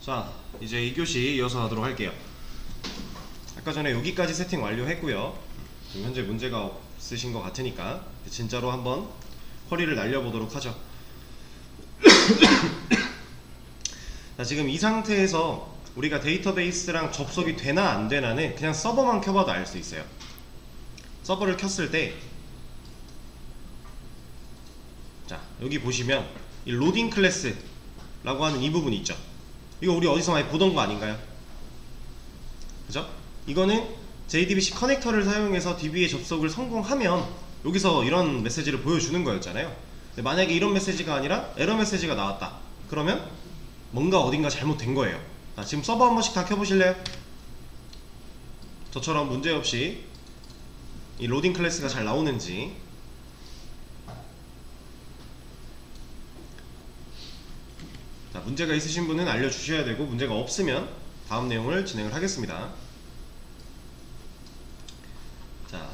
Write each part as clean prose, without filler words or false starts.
자, 이제 2교시 이어서 하도록 할게요. 아까 전에 여기까지 세팅 완료했고요. 지금 현재 문제가 없으신 것 같으니까 진짜로 한번 쿼리를 날려보도록 하죠. 자, 지금 이 상태에서 우리가 데이터베이스랑 접속이 되나 안 되나는 그냥 서버만 켜봐도 알 수 있어요. 서버를 켰을 때, 자, 여기 보시면 이 로딩 클래스라고 하는 이 부분이 있죠. 이거 우리 어디서 많이 보던 거 아닌가요? 그죠? 이거는 JDBC 커넥터를 사용해서 DB에 접속을 성공하면 여기서 이런 메시지를 보여주는 거였잖아요. 근데 만약에 이런 메시지가 아니라 에러 메시지가 나왔다. 그러면 뭔가 어딘가 잘못된 거예요. 자, 지금 서버 한 번씩 다 켜보실래요? 저처럼 문제없이 이 로딩 클래스가 잘 나오는지. 자, 문제가 있으신 분은 알려주셔야 되고, 문제가 없으면 다음 내용을 진행을 하겠습니다. 자,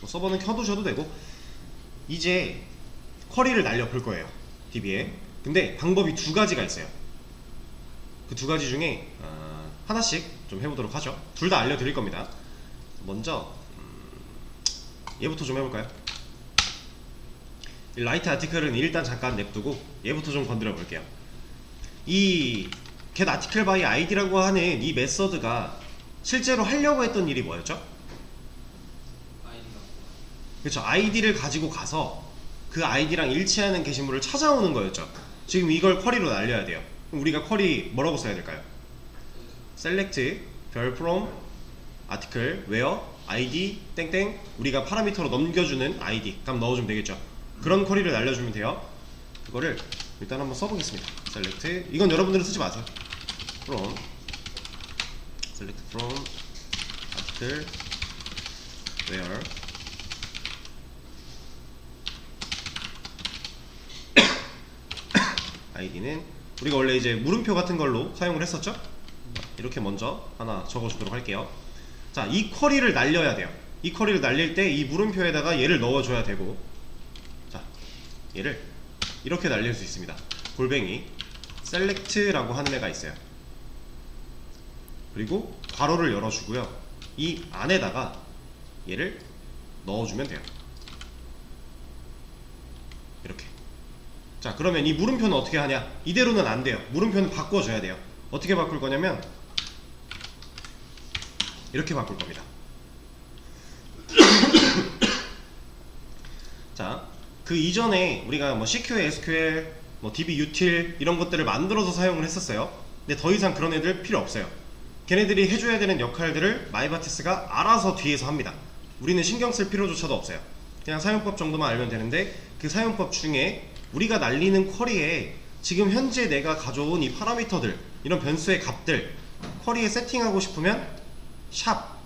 뭐 서버는 켜두셔도 되고, 이제 쿼리를 날려볼 거예요, DB에. 근데 방법이 두 가지가 있어요. 그 두 가지 중에 하나씩 좀 해보도록 하죠. 둘 다 알려드릴 겁니다. 먼저 얘부터 좀 해볼까요? 이 라이트 아티클은 일단 잠깐 냅두고 얘부터 좀 건드려 볼게요. 이 get article by id라고 하는 이 메서드가 실제로 하려고 했던 일이 뭐였죠? 그렇죠. 아이디를 가지고 가서 그 아이디랑 일치하는 게시물을 찾아오는 거였죠. 지금 이걸 쿼리로 날려야 돼요. 그럼 우리가 쿼리 뭐라고 써야 될까요? select 별 from article where id 땡땡 우리가 파라미터로 넘겨주는 id 값 넣어주면 되겠죠. 그런 쿼리를 날려주면 돼요. 그거를 일단 한번 써보겠습니다. select, 이건 여러분들은 쓰지 마세요. from select from article where id는 우리가 원래 이제 물음표 같은 걸로 사용을 했었죠. 이렇게 먼저 하나 적어주도록 할게요. 자, 이 쿼리를 날려야 돼요. 이 쿼리를 날릴 때 이 물음표에다가 얘를 넣어줘야 되고, 자, 얘를 이렇게 날릴 수 있습니다. 골뱅이 select라고 하는 애가 있어요. 그리고 괄호를 열어주고요. 이 안에다가 얘를 넣어주면 돼요. 이렇게. 자, 그러면 이 물음표는 어떻게 하냐? 이대로는 안 돼요. 물음표는 바꿔줘야 돼요. 어떻게 바꿀 거냐면 이렇게 바꿀 겁니다. 자, 그 이전에 우리가 뭐 CQL, SQL, 뭐 DB util 이런 것들을 만들어서 사용을 했었어요. 근데 더 이상 그런 애들 필요 없어요. 걔네들이 해줘야 되는 역할들을 마이바티스가 알아서 뒤에서 합니다. 우리는 신경 쓸 필요조차도 없어요. 그냥 사용법 정도만 알면 되는데, 그 사용법 중에 우리가 날리는 쿼리에 지금 현재 내가 가져온 이 파라미터들, 이런 변수의 값들 쿼리에 세팅하고 싶으면 샵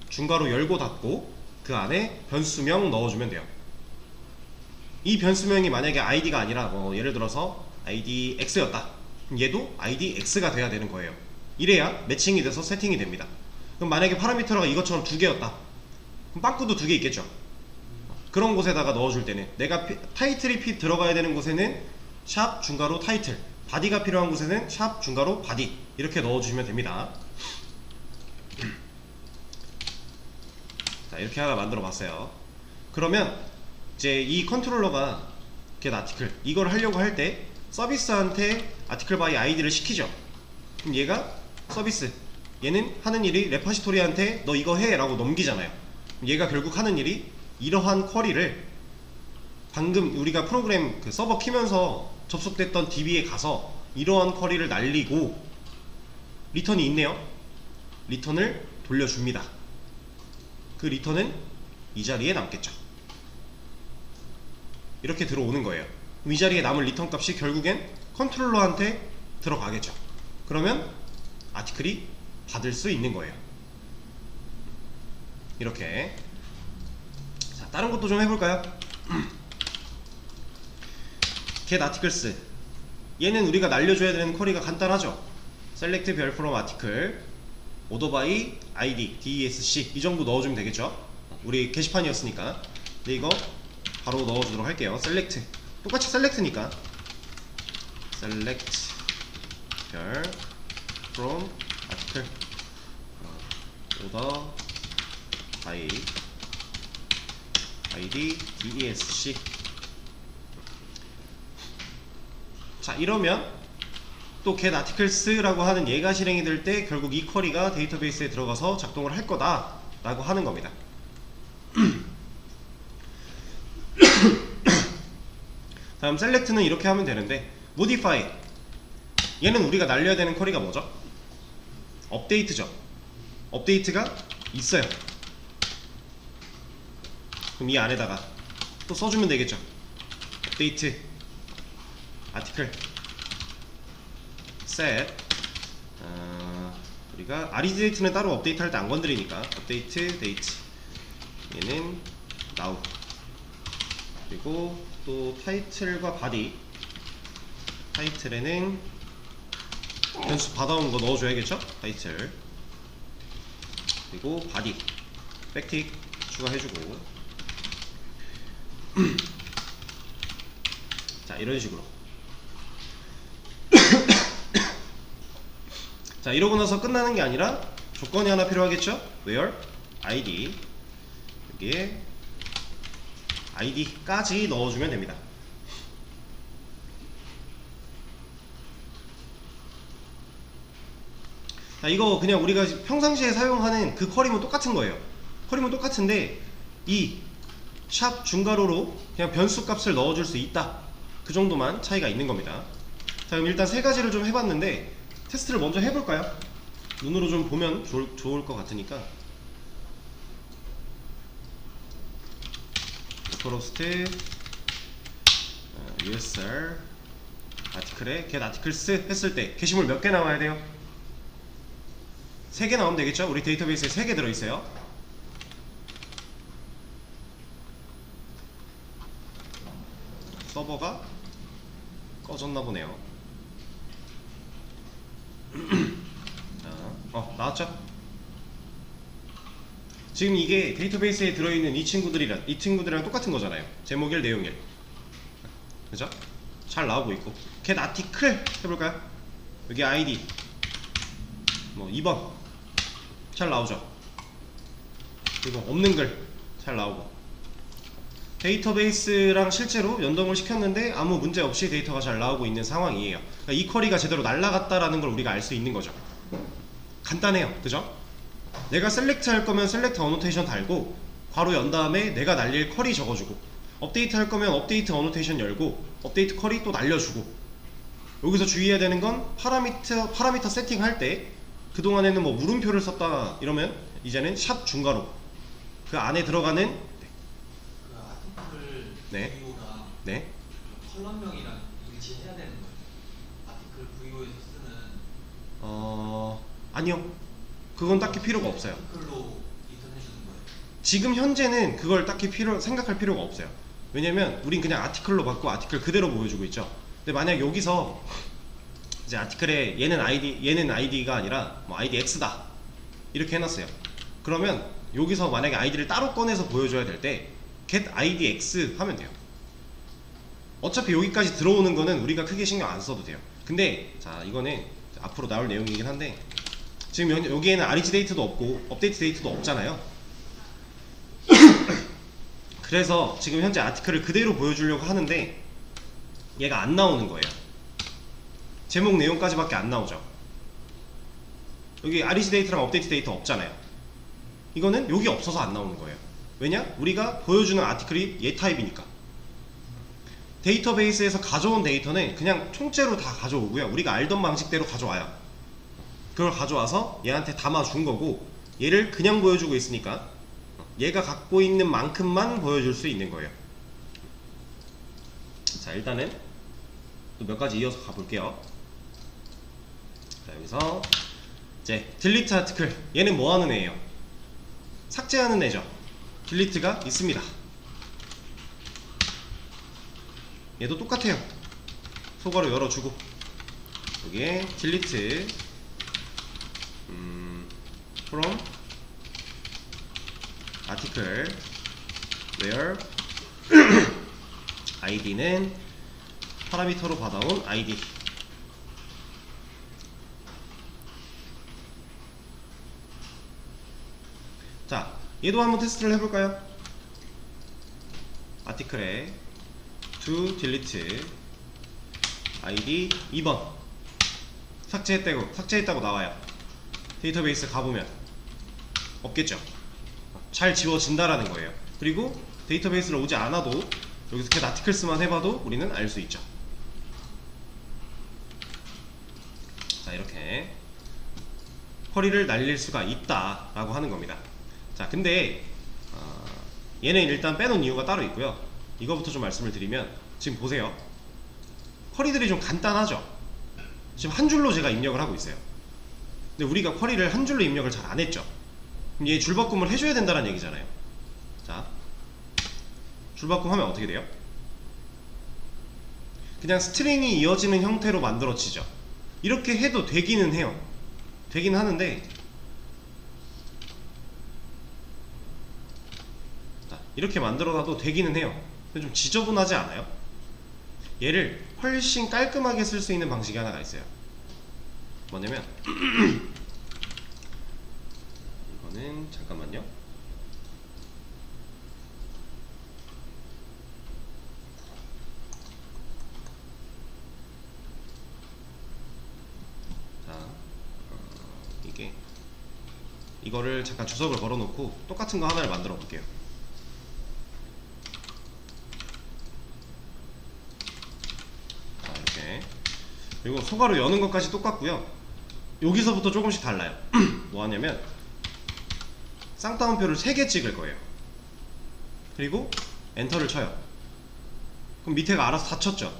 중괄호 열고 닫고 그 안에 변수명 넣어주면 돼요. 이 변수명이 만약에 id가 아니라 뭐 예를 들어서 id x였다. 그럼 얘도 id x가 돼야 되는 거예요. 이래야 매칭이 돼서 세팅이 됩니다. 그럼 만약에 파라미터가 이것처럼 두 개였다. 그럼 빵꾸도 두 개 있겠죠. 그런 곳에다가 넣어줄 때는 내가 타이틀이 들어가야 되는 곳에는 샵 중괄호 타이틀, 바디가 필요한 곳에는 샵 중괄호 바디 이렇게 넣어주시면 됩니다. 자, 이렇게 하나 만들어 봤어요. 그러면 이제 이 컨트롤러가 get article 이걸 하려고 할 때 서비스한테 article by id를 시키죠. 그럼 얘가 서비스, 얘는 하는 일이 레파시토리한테 너 이거 해 라고 넘기잖아요. 얘가 결국 하는 일이 이러한 쿼리를 방금 우리가 프로그램 그 서버 키면서 접속됐던 DB에 가서 이러한 쿼리를 날리고 리턴이 있네요. 리턴을 돌려줍니다. 그 리턴은 이 자리에 남겠죠. 이렇게 들어오는 거예요. 그럼 이 자리에 남을 리턴 값이 결국엔 컨트롤러한테 들어가겠죠. 그러면 아티클이 받을 수 있는 거예요. 이렇게. 자, 다른 것도 좀 해볼까요? get articles, 얘는 우리가 날려줘야 되는 쿼리가 간단하죠. select 별 from article order by id desc 이 정도 넣어주면 되겠죠. 우리 게시판이었으니까. 근데 이거 바로 넣어주도록 할게요. select 똑같이 셀렉트니까 select 별 from article order by id desc. 자, 이러면 또 get articles라고 하는 얘가 실행이 될 때 결국 이 쿼리가 데이터베이스에 들어가서 작동을 할 거다 라고 하는 겁니다. 다음 select는 이렇게 하면 되는데, modify 얘는 우리가 날려야 되는 쿼리가 뭐죠? 업데이트죠. 업데이트가 있어요. 그럼 이 안에다가 또 써주면 되겠죠. 업데이트 아티클 set. 우리가 REDDate는 따로 업데이트 할 때 안 건드리니까 업데이트 데이트 얘는 now. 그리고 또 타이틀과 바디, 타이틀에는 변수 받아온 거 넣어줘야겠죠? 타이틀. 그리고 바디 백틱 추가해주고. 자, 이런 식으로. 자, 이러고 나서 끝나는 게 아니라 조건이 하나 필요하겠죠? where id, 여기에 id까지 넣어주면 됩니다. 자, 이거 그냥 우리가 평상시에 사용하는 그 쿼리문 똑같은 거예요. 쿼리문 똑같은데 이 샵 중괄호로 그냥 변수 값을 넣어줄 수 있다, 그 정도만 차이가 있는 겁니다. 자, 그럼 일단 세 가지를 좀 해봤는데 테스트를 먼저 해볼까요? 눈으로 좀 보면 좋을 것 같으니까. 로컬호스트 usr 아티클에 get articles 했을 때 게시물 몇 개 나와야 돼요? 3개 나오면 되겠죠? 우리 데이터베이스에 3개 들어있어요. 서버가 꺼졌나 보네요. 나왔죠? 지금 이게 데이터베이스에 들어있는 이 친구들이랑 똑같은 거잖아요. 제목 1, 내용 1. 그죠? 잘 나오고 있고. get article 해볼까요? 여기 id 뭐 2번 잘 나오죠? 그리고 없는 글 잘 나오고. 데이터베이스랑 실제로 연동을 시켰는데 아무 문제 없이 데이터가 잘 나오고 있는 상황이에요. 그러니까 이 쿼리가 제대로 날라갔다라는 걸 우리가 알 수 있는 거죠. 간단해요. 그죠? 내가 셀렉트 할 거면 셀렉트 어노테이션 달고 괄호 연 다음에 내가 날릴 쿼리 적어주고, 업데이트 할 거면 업데이트 어노테이션 열고 업데이트 쿼리 또 날려주고. 여기서 주의해야 되는 건 파라미터 세팅할 때 그동안에는 뭐 물음표를 썼다 이러면 이제는 샵 중괄호 그 안에 들어가는 아티클 네. VO랑 네. 컬럼명이랑 일치해야 되는 거예요. 아티클 VO에서 쓰는 아니요. 그건 딱히 필요가 없어요. 아티클로 리턴해 주는 거예요. 지금 현재는 그걸 딱히 생각할 필요가 없어요. 왜냐면 우린 그냥 아티클로 받고 아티클 그대로 보여주고 있죠. 근데 만약 여기서 이제 아티클에 얘는 id가 아니라 뭐 id x다 이렇게 해놨어요. 그러면 여기서 만약에 id를 따로 꺼내서 보여줘야 될 때 get id x 하면 돼요. 어차피 여기까지 들어오는 거는 우리가 크게 신경 안 써도 돼요. 근데 자, 이거는 앞으로 나올 내용이긴 한데 지금 여기에는 REG 데이터도 없고 업데이트 데이터도 없잖아요. 그래서 지금 현재 아티클을 그대로 보여주려고 하는데 얘가 안 나오는 거예요. 제목 내용까지밖에 안 나오죠. 여기 REG 데이터랑 업데이트 데이터 없잖아요. 이거는 여기 없어서 안 나오는 거예요. 왜냐? 우리가 보여주는 아티클이 얘 타입이니까. 데이터베이스에서 가져온 데이터는 그냥 총체로 다 가져오고요. 우리가 알던 방식대로 가져와요. 그걸 가져와서 얘한테 담아준 거고, 얘를 그냥 보여주고 있으니까 얘가 갖고 있는 만큼만 보여줄 수 있는 거예요. 자, 일단은 또 몇 가지 이어서 가볼게요. 자, 여기서 이제 delete article, 얘는 뭐 하는 애예요? 삭제하는 애죠. 딜리트가 있습니다. 얘도 똑같아요. 소괄호 열어주고 여기에 delete from article where id는 파라미터로 받아온 id. 자, 얘도 한번 테스트를 해볼까요? 아티클에 to delete id 2번 삭제했다고 나와요. 데이터베이스 가보면 없겠죠. 잘 지워진다라는 거예요. 그리고 데이터베이스로 오지 않아도 여기서 get articles만 해봐도 우리는 알 수 있죠. 자, 이렇게 쿼리를 날릴 수가 있다 라고 하는 겁니다. 자, 근데 얘는 일단 빼놓은 이유가 따로 있고요. 이거부터 좀 말씀을 드리면, 지금 보세요. 쿼리들이 좀 간단하죠. 지금 한 줄로 제가 입력을 하고 있어요. 근데 우리가 쿼리를 한 줄로 입력을 잘 안 했죠. 그럼 얘 줄바꿈을 해줘야 된다는 얘기잖아요. 자, 줄바꿈 하면 어떻게 돼요? 그냥 스트링이 이어지는 형태로 만들어지죠. 이렇게 해도 되기는 해요. 되긴 하는데, 자, 이렇게 만들어놔도 되기는 해요. 근데 좀 지저분하지 않아요? 얘를 훨씬 깔끔하게 쓸 수 있는 방식이 하나가 있어요. 뭐냐면 이거는 잠깐만요. 자, 이거를 잠깐 주석을 걸어놓고 똑같은 거 하나를 만들어 볼게요. 자, 이렇게. 그리고 소가로 여는 것까지 똑같고요. 여기서부터 조금씩 달라요. 뭐 하냐면 쌍따옴표를 3개 찍을 거예요. 그리고 엔터를 쳐요. 그럼 밑에가 알아서 다 쳤죠.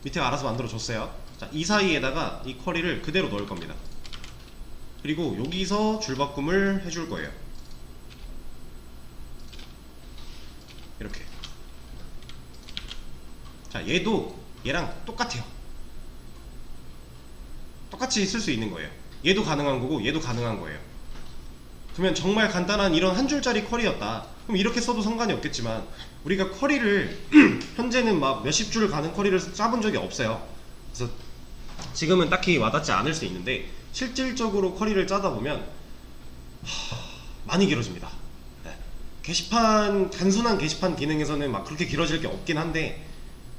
밑에가 알아서 만들어 줬어요. 자, 이 사이에다가 이 쿼리를 그대로 넣을 겁니다. 그리고 여기서 줄바꿈을 해줄 거예요. 이렇게. 자, 얘도 얘랑 똑같아요. 똑같이 쓸 수 있는 거예요. 얘도 가능한 거고 얘도 가능한 거예요. 그러면 정말 간단한 이런 한 줄짜리 쿼리였다. 그럼 이렇게 써도 상관이 없겠지만, 우리가 쿼리를 현재는 막 몇십 줄 가는 쿼리를 짜본 적이 없어요. 그래서 지금은 딱히 와닿지 않을 수 있는데, 실질적으로 쿼리를 짜다 보면 많이 길어집니다. 네. 단순한 게시판 기능에서는 막 그렇게 길어질 게 없긴 한데,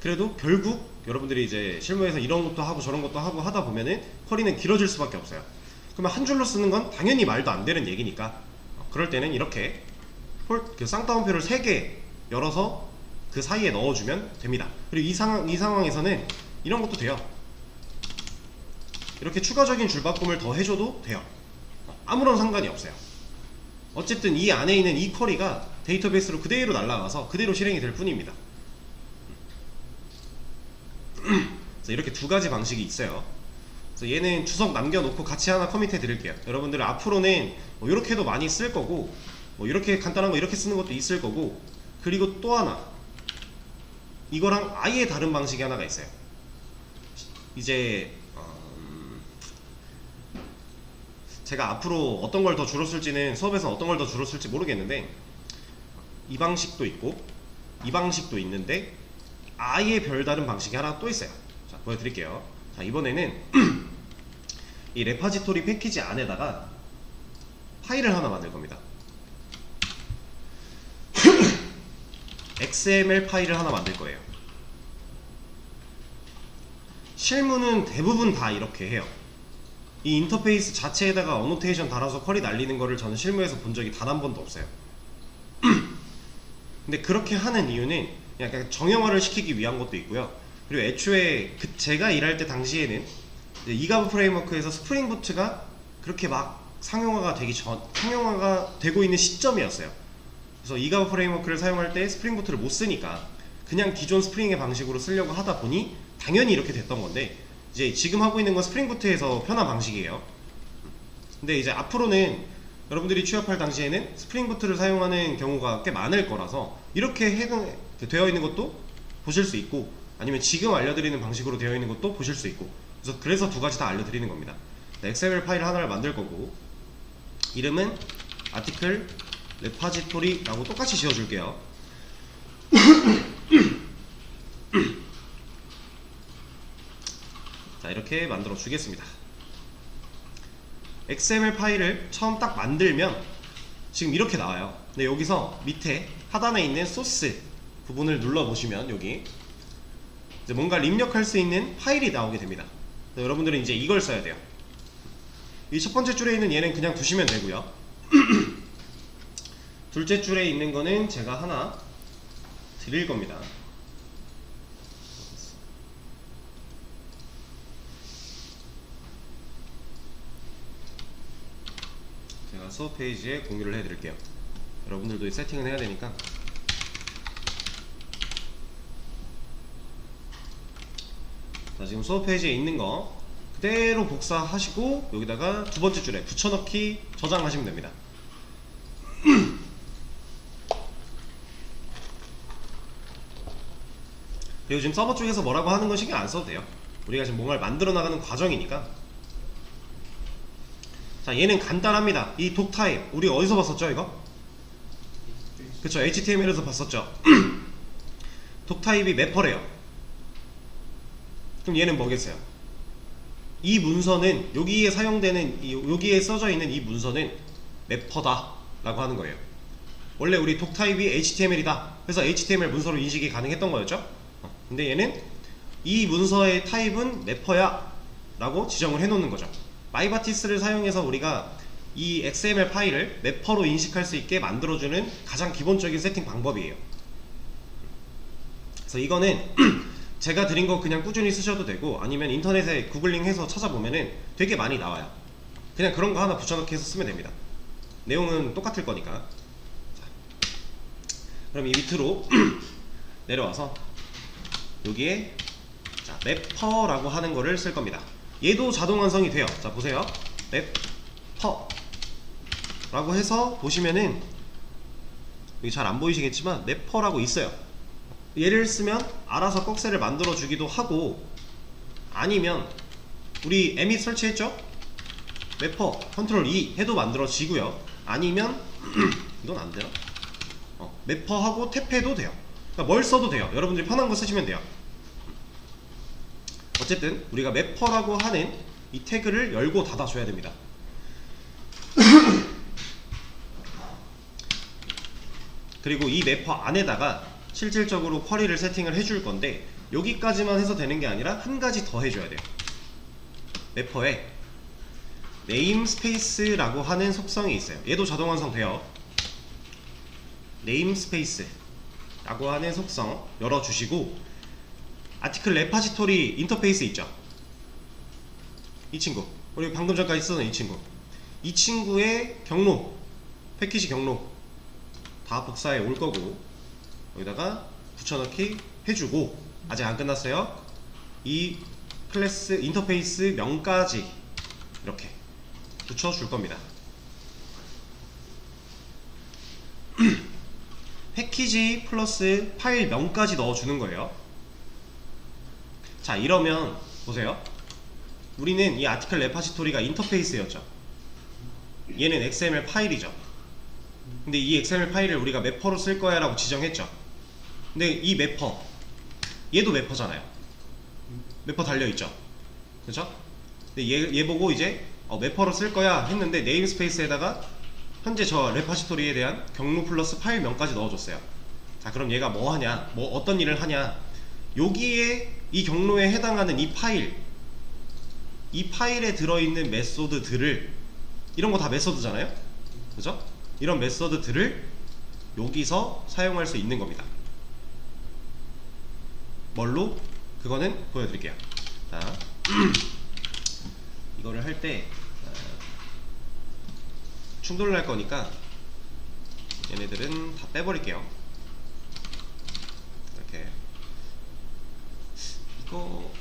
그래도 결국 여러분들이 이제 실무에서 이런 것도 하고 저런 것도 하고 하다 보면은 쿼리는 길어질 수밖에 없어요. 그러면 한 줄로 쓰는 건 당연히 말도 안 되는 얘기니까, 그럴 때는 이렇게 그 쌍따옴표를 3개 열어서 그 사이에 넣어주면 됩니다. 그리고 이 상황에서는 이런 것도 돼요. 이렇게 추가적인 줄바꿈을 더 해줘도 돼요. 아무런 상관이 없어요. 어쨌든 이 안에 있는 이 쿼리가 데이터베이스로 그대로 날아가서 그대로 실행이 될 뿐입니다. 그래서 이렇게 두 가지 방식이 있어요. 그래서 얘는 주석 남겨놓고 같이 하나 커밋해 드릴게요. 여러분들 앞으로는 뭐 이렇게 도 많이 쓸 거고, 뭐 이렇게 간단한 거 이렇게 쓰는 것도 있을 거고, 그리고 또 하나, 이거랑 아예 다른 방식이 하나가 있어요. 이제 제가 앞으로 어떤 걸 더 주로 쓸지는, 수업에서 어떤 걸 더 주로 쓸지 모르겠는데, 이 방식도 있고 이 방식도 있는데 아예 별다른 방식이 하나 또 있어요. 자, 보여드릴게요. 자, 이번에는 이 레파지토리 패키지 안에다가 파일을 하나 만들 겁니다. XML 파일을 하나 만들 거예요. 실무는 대부분 다 이렇게 해요. 이 인터페이스 자체에다가 어노테이션 달아서 쿼리 날리는 거를 저는 실무에서 본 적이 단 한 번도 없어요. 근데 그렇게 하는 이유는 약간 정형화를 시키기 위한 것도 있고요. 그리고 애초에 제가 일할 때 당시에는 이가브 프레임워크에서 스프링 부트가 그렇게 막 상용화가 되고 있는 시점이었어요. 그래서 이가브 프레임워크를 사용할 때 스프링 부트를 못 쓰니까 그냥 기존 스프링의 방식으로 쓰려고 하다 보니 당연히 이렇게 됐던 건데, 이제 지금 하고 있는 건 스프링 부트에서 편한 방식이에요. 근데 이제 앞으로는 여러분들이 취업할 당시에는 스프링 부트를 사용하는 경우가 꽤 많을 거라서 이렇게 되어 있는 것도 보실 수 있고, 아니면 지금 알려드리는 방식으로 되어 있는 것도 보실 수 있고, 그래서 두 가지 다 알려드리는 겁니다. XML 파일 하나를 만들 거고, 이름은 article repository라고 똑같이 지어줄게요. 자, 이렇게 만들어 주겠습니다. XML 파일을 처음 딱 만들면 지금 이렇게 나와요. 근데 여기서 밑에 하단에 있는 소스 부분을 눌러보시면 여기 이제 뭔가 입력할 수 있는 파일이 나오게 됩니다. 여러분들은 이제 이걸 써야 돼요. 이 첫 번째 줄에 있는 얘는 그냥 두시면 되고요. 둘째 줄에 있는 거는 제가 하나 드릴 겁니다. 제가 수업 페이지에 공유를 해드릴게요. 여러분들도 세팅을 해야 되니까. 자, 지금 수업 페이지에 있는 거 그대로 복사하시고 여기다가 두 번째 줄에 붙여넣기 저장하시면 됩니다. 그리고 지금 서버 쪽에서 뭐라고 하는 건 신경 안 써도 돼요. 우리가 지금 뭔가를 만들어 나가는 과정이니까. 자, 얘는 간단합니다. 이 독 타입 우리 어디서 봤었죠 이거? 그쵸, HTML에서 봤었죠. 독 타입이 매퍼래요. 그럼 얘는 뭐겠어요? 이 문서는 여기에 사용되는 여기에 써져 있는 이 문서는 매퍼다 라고 하는 거예요. 원래 우리 독 타입이 HTML이다 그래서 HTML 문서로 인식이 가능했던 거였죠. 근데 얘는 이 문서의 타입은 매퍼야 라고 지정을 해 놓는 거죠. 마이바티스를 사용해서 우리가 이 XML 파일을 매퍼로 인식할 수 있게 만들어주는 가장 기본적인 세팅 방법이에요. 그래서 이거는 제가 드린 거 그냥 꾸준히 쓰셔도 되고 아니면 인터넷에 구글링해서 찾아보면은 되게 많이 나와요. 그냥 그런 거 하나 붙여넣기 해서 쓰면 됩니다. 내용은 똑같을 거니까. 자, 그럼 이 밑으로 내려와서 여기에 자, 매퍼라고 하는 거를 쓸 겁니다. 얘도 자동 완성이 돼요. 자, 보세요. 매퍼 라고 해서 보시면은 여기 잘 안 보이시겠지만 매퍼라고 있어요. 얘를 쓰면 알아서 꺽쇠를 만들어 주기도 하고 아니면 우리 에밋 설치했죠? 매퍼 컨트롤 E 해도 만들어지고요. 아니면 이건 안 되나? 매퍼하고 탭해도 돼요. 그러니까 뭘 써도 돼요. 여러분들이 편한 거 쓰시면 돼요. 어쨌든 우리가 매퍼라고 하는 이 태그를 열고 닫아 줘야 됩니다. 그리고 이 매퍼 안에다가 실질적으로 쿼리를 세팅을 해줄 건데 여기까지만 해서 되는 게 아니라 한 가지 더 해줘야 돼요. 매퍼에 네임스페이스라고 하는 속성이 있어요. 얘도 자동 완성돼요. 네임스페이스라고 하는 속성 열어주시고 아티클 레파지토리 인터페이스 있죠? 이 친구, 우리 방금 전까지 쓰던 이 친구, 이 친구의 경로, 패키지 경로 다 복사해 올 거고 여기다가 붙여넣기 해주고 아직 안 끝났어요. 이 클래스 인터페이스 명까지 이렇게 붙여줄 겁니다. 패키지 플러스 파일 명까지 넣어주는 거예요. 자, 이러면 보세요. 우리는 이 아티클 레파지토리가 인터페이스였죠. 얘는 XML 파일이죠. 근데 이 XML 파일을 우리가 매퍼로 쓸 거야 라고 지정했죠. 근데 이 매퍼 얘도 매퍼잖아요. 매퍼 달려있죠. 그쵸? 근데 얘 보고 이제 매퍼로 쓸 거야 했는데 네임스페이스에다가 현재 저 레파지토리에 대한 경로 플러스 파일 명까지 넣어줬어요. 자, 그럼 얘가 뭐 하냐, 뭐 어떤 일을 하냐, 여기에 이 경로에 해당하는 이 파일에 들어있는 메소드들을, 이런 거 다 메소드잖아요. 그죠? 이런 메소드들을 여기서 사용할 수 있는 겁니다. 뭘로? 그거는 보여드릴게요. 자, 이거를 할 때 충돌을 할 거니까 얘네들은 다 빼버릴게요. 이렇게 이거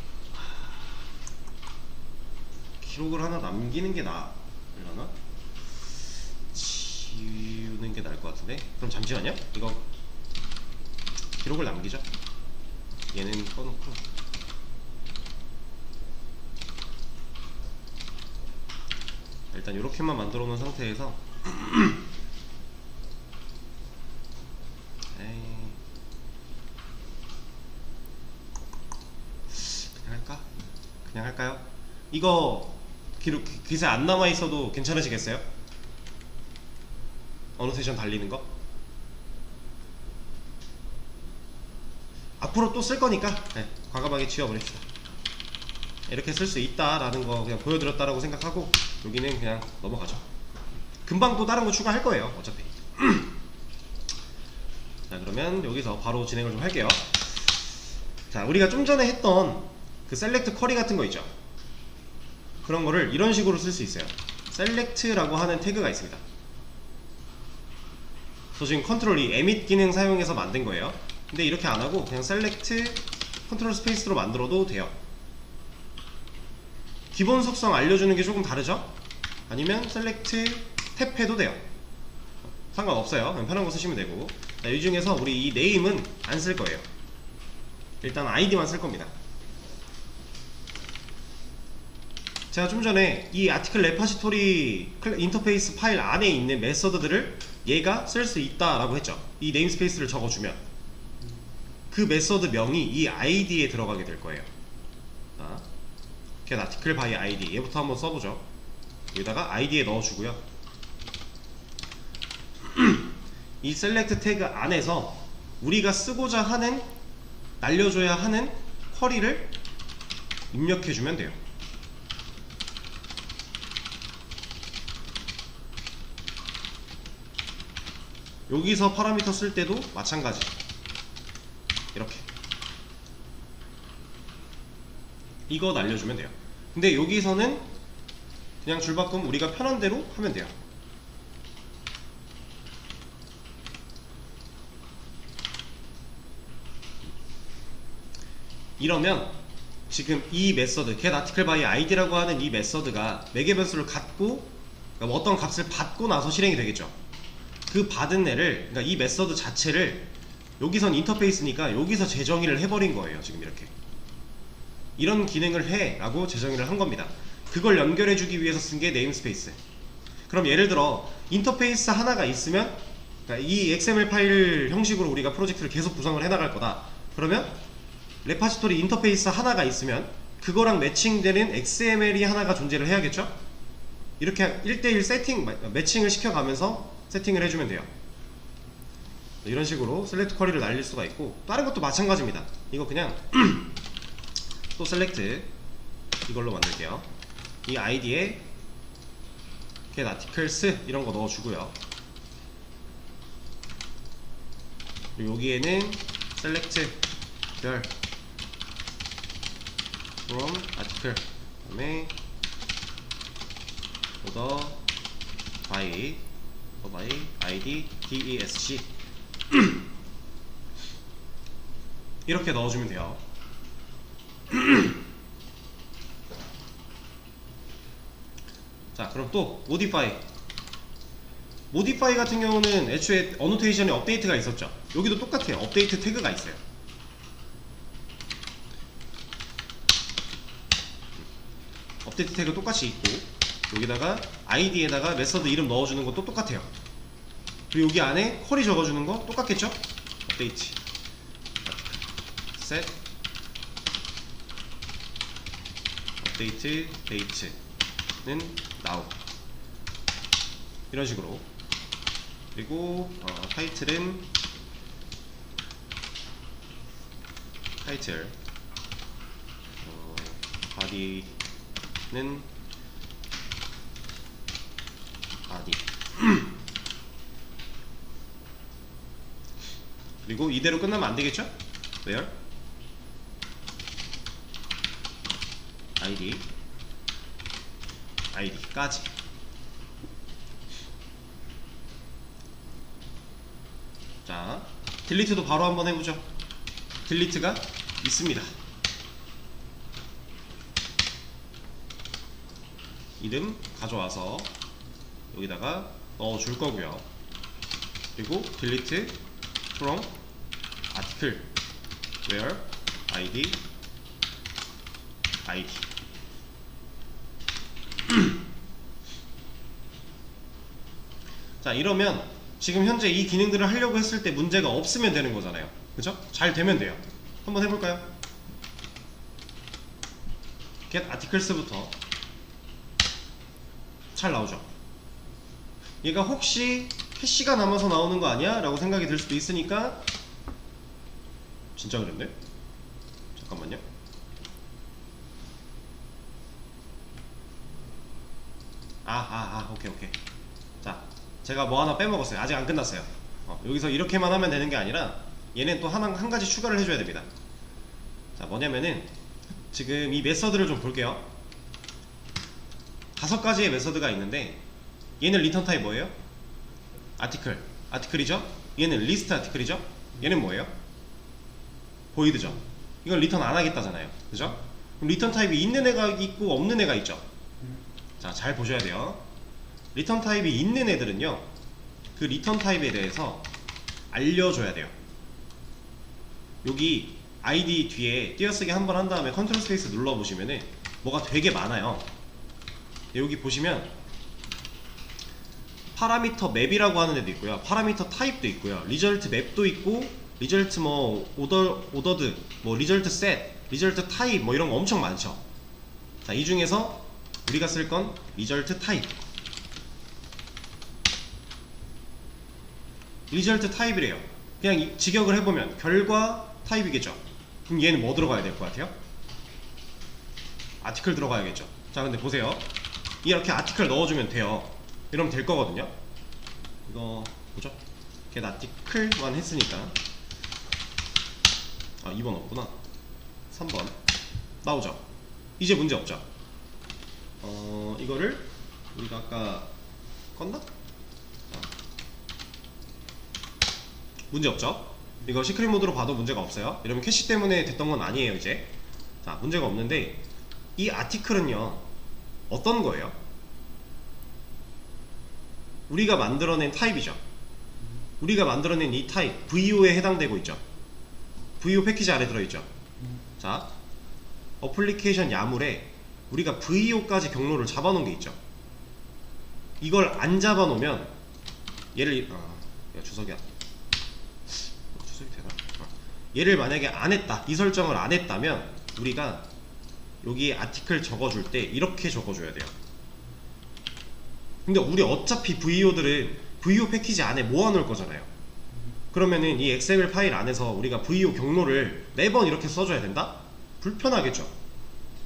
기록을 하나 남기는 게 나으려나? 지우는 게 나을 것 같은데. 그럼 잠시만요. 이거 기록을 남기죠. 얘는 꺼놓고 일단 이렇게만 만들어 놓은 상태에서 그냥 할까? 그냥 할까요? 이거 기사 안 남아 있어도 괜찮으시겠어요? 어노테이션 달리는 거? 앞으로 또 쓸 거니까 네, 과감하게 지워버립시다. 이렇게 쓸 수 있다라는 거 그냥 보여드렸다라고 생각하고 여기는 그냥 넘어가죠. 금방 또 다른 거 추가할 거예요 어차피. 자, 그러면 여기서 바로 진행을 좀 할게요. 자, 우리가 좀 전에 했던 그 셀렉트 쿼리 같은 거 있죠. 그런 거를 이런 식으로 쓸 수 있어요. select라고 하는 태그가 있습니다. 저 지금 컨트롤 이 emit 기능 사용해서 만든 거예요. 근데 이렇게 안 하고 그냥 select 컨트롤 스페이스로 만들어도 돼요. 기본 속성 알려주는 게 조금 다르죠? 아니면 select 탭 해도 돼요. 상관없어요. 그냥 편한 거 쓰시면 되고. 자, 이 중에서 우리 이 name은 안 쓸 거예요. 일단 id만 쓸 겁니다. 제가 좀 전에 이 아티클 레파지토리 인터페이스 파일 안에 있는 메서드들을 얘가 쓸 수 있다라고 했죠. 이 네임스페이스를 적어주면 그 메서드 명이 이 id에 들어가게 될 거예요. 자, get article by id 얘부터 한번 써보죠. 여기다가 id에 넣어주고요. 이 select 태그 안에서 우리가 쓰고자 하는 날려줘야 하는 쿼리를 입력해주면 돼요. 여기서 파라미터 쓸 때도 마찬가지. 이렇게 이거 날려주면 돼요. 근데 여기서는 그냥 줄바꿈 우리가 편한 대로 하면 돼요. 이러면 지금 이 메서드 get article by id라고 하는 이 메서드가 매개 변수를 갖고 그러니까 어떤 값을 받고 나서 실행이 되겠죠. 그 받은 애를 그러니까 이 메서드 자체를 여기선 인터페이스니까 여기서 재정의를 해버린 거예요. 지금 이렇게 이런 기능을 해 라고 재정의를 한 겁니다. 그걸 연결해주기 위해서 쓴 게 네임스페이스. 그럼 예를 들어 인터페이스 하나가 있으면 그러니까 이 XML 파일 형식으로 우리가 프로젝트를 계속 구성을 해나갈 거다. 그러면 레파지토리 인터페이스 하나가 있으면 그거랑 매칭되는 XML이 하나가 존재를 해야겠죠? 이렇게 1대1 세팅, 매칭을 시켜가면서 세팅을 해주면 돼요. 이런 식으로 셀렉트 쿼리를 날릴 수가 있고 다른 것도 마찬가지입니다. 이거 그냥 또 셀렉트 이걸로 만들게요. 이 id에 get articles 이런 거 넣어주고요. 그리고 여기에는 select 별 from article 그 다음에 order by id desc 이렇게 넣어주면 돼요. 자, 그럼 또 modify 같은 경우는 애초에 어노테이션에 업데이트가 있었죠. 여기도 똑같아요. 업데이트 태그가 있어요. 업데이트 태그 똑같이 있고 여기다가 id에다가 메서드 이름 넣어주는 것도 똑같아요. 그리고 여기 안에 쿼리 적어주는 거 똑같겠죠? 업데이트 set 업데이트 date는 now 이런 식으로. 그리고 타이틀은 타이틀 body는 body 그리고 이대로 끝나면 안 되겠죠? where id까지. 자, 딜리트도 바로 한번 해보죠. 딜리트가 있습니다. 이름 가져와서 여기다가 넣어줄 거고요. 그리고 delete from article where id 자, 이러면 지금 현재 이 기능들을 하려고 했을 때 문제가 없으면 되는 거잖아요. 그죠? 잘 되면 돼요. 한번 해볼까요? get articles부터 잘 나오죠. 얘가 혹시 캐시가 남아서 나오는 거 아니야? 라고 생각이 들 수도 있으니까 진짜 그랬네? 잠깐만요. 오케이. 자, 제가 뭐 하나 빼먹었어요. 아직 안 끝났어요. 여기서 이렇게만 하면 되는 게 아니라 얘는 또 한 가지 추가를 해줘야 됩니다. 자, 뭐냐면은 지금 이 메서드를 좀 볼게요. 5가지의 메서드가 있는데 얘는 리턴 타입 뭐예요? 아티클이죠? 얘는 리스트 아티클이죠? 얘는 뭐예요? 보이드죠? 이건 리턴 안 하겠다잖아요. 그죠? 그럼 리턴 타입이 있는 애가 있고 없는 애가 있죠? 자, 잘 보셔야 돼요. 리턴 타입이 있는 애들은요, 그 리턴 타입에 대해서 알려줘야 돼요. 여기 id 뒤에 띄어쓰기 한번 한 다음에 컨트롤 스페이스 눌러보시면은 뭐가 되게 많아요. 여기 보시면 파라미터 맵이라고 하는 애도 있고요, 파라미터 타입도 있고요, 리절트 맵도 있고, 리절트 뭐 오더드, 뭐 리절트 셋, 리절트 타입 뭐 이런 거 엄청 많죠. 자, 이 중에서 우리가 쓸 건 리절트 타입. 리절트 타입이래요. 그냥 직역을 해보면 결과 타입이겠죠. 그럼 얘는 뭐 들어가야 될 것 같아요? 아티클 들어가야겠죠. 자, 근데 보세요. 이렇게 아티클 넣어주면 돼요. 이러면 될 거거든요. 이거 보죠. get 아티클만 했으니까 2번 없구나. 3번 나오죠. 이제 문제 없죠. 이거를 우리가 아까 껐나? 문제 없죠? 이거 시크릿 모드로 봐도 문제가 없어요. 이러면 캐시 때문에 됐던 건 아니에요 이제. 자, 문제가 없는데 이 아티클은요 어떤 거예요? 우리가 만들어낸 타입이죠. 우리가 만들어낸 이 타입 VO에 해당되고 있죠. VO 패키지 안에 들어있죠. 자, 어플리케이션 야물에 우리가 VO까지 경로를 잡아놓은 게 있죠. 이걸 안 잡아놓으면 얘를 야, 주석이야. 주석이 되나? 얘를 만약에 안 했다, 이 설정을 안 했다면 우리가 여기 아티클 적어줄 때 이렇게 적어줘야 돼요. 근데 우리 어차피 VO들은 VO 패키지 안에 모아놓을 거잖아요. 그러면은 이 XML 파일 안에서 우리가 VO 경로를 매번 이렇게 써줘야 된다? 불편하겠죠.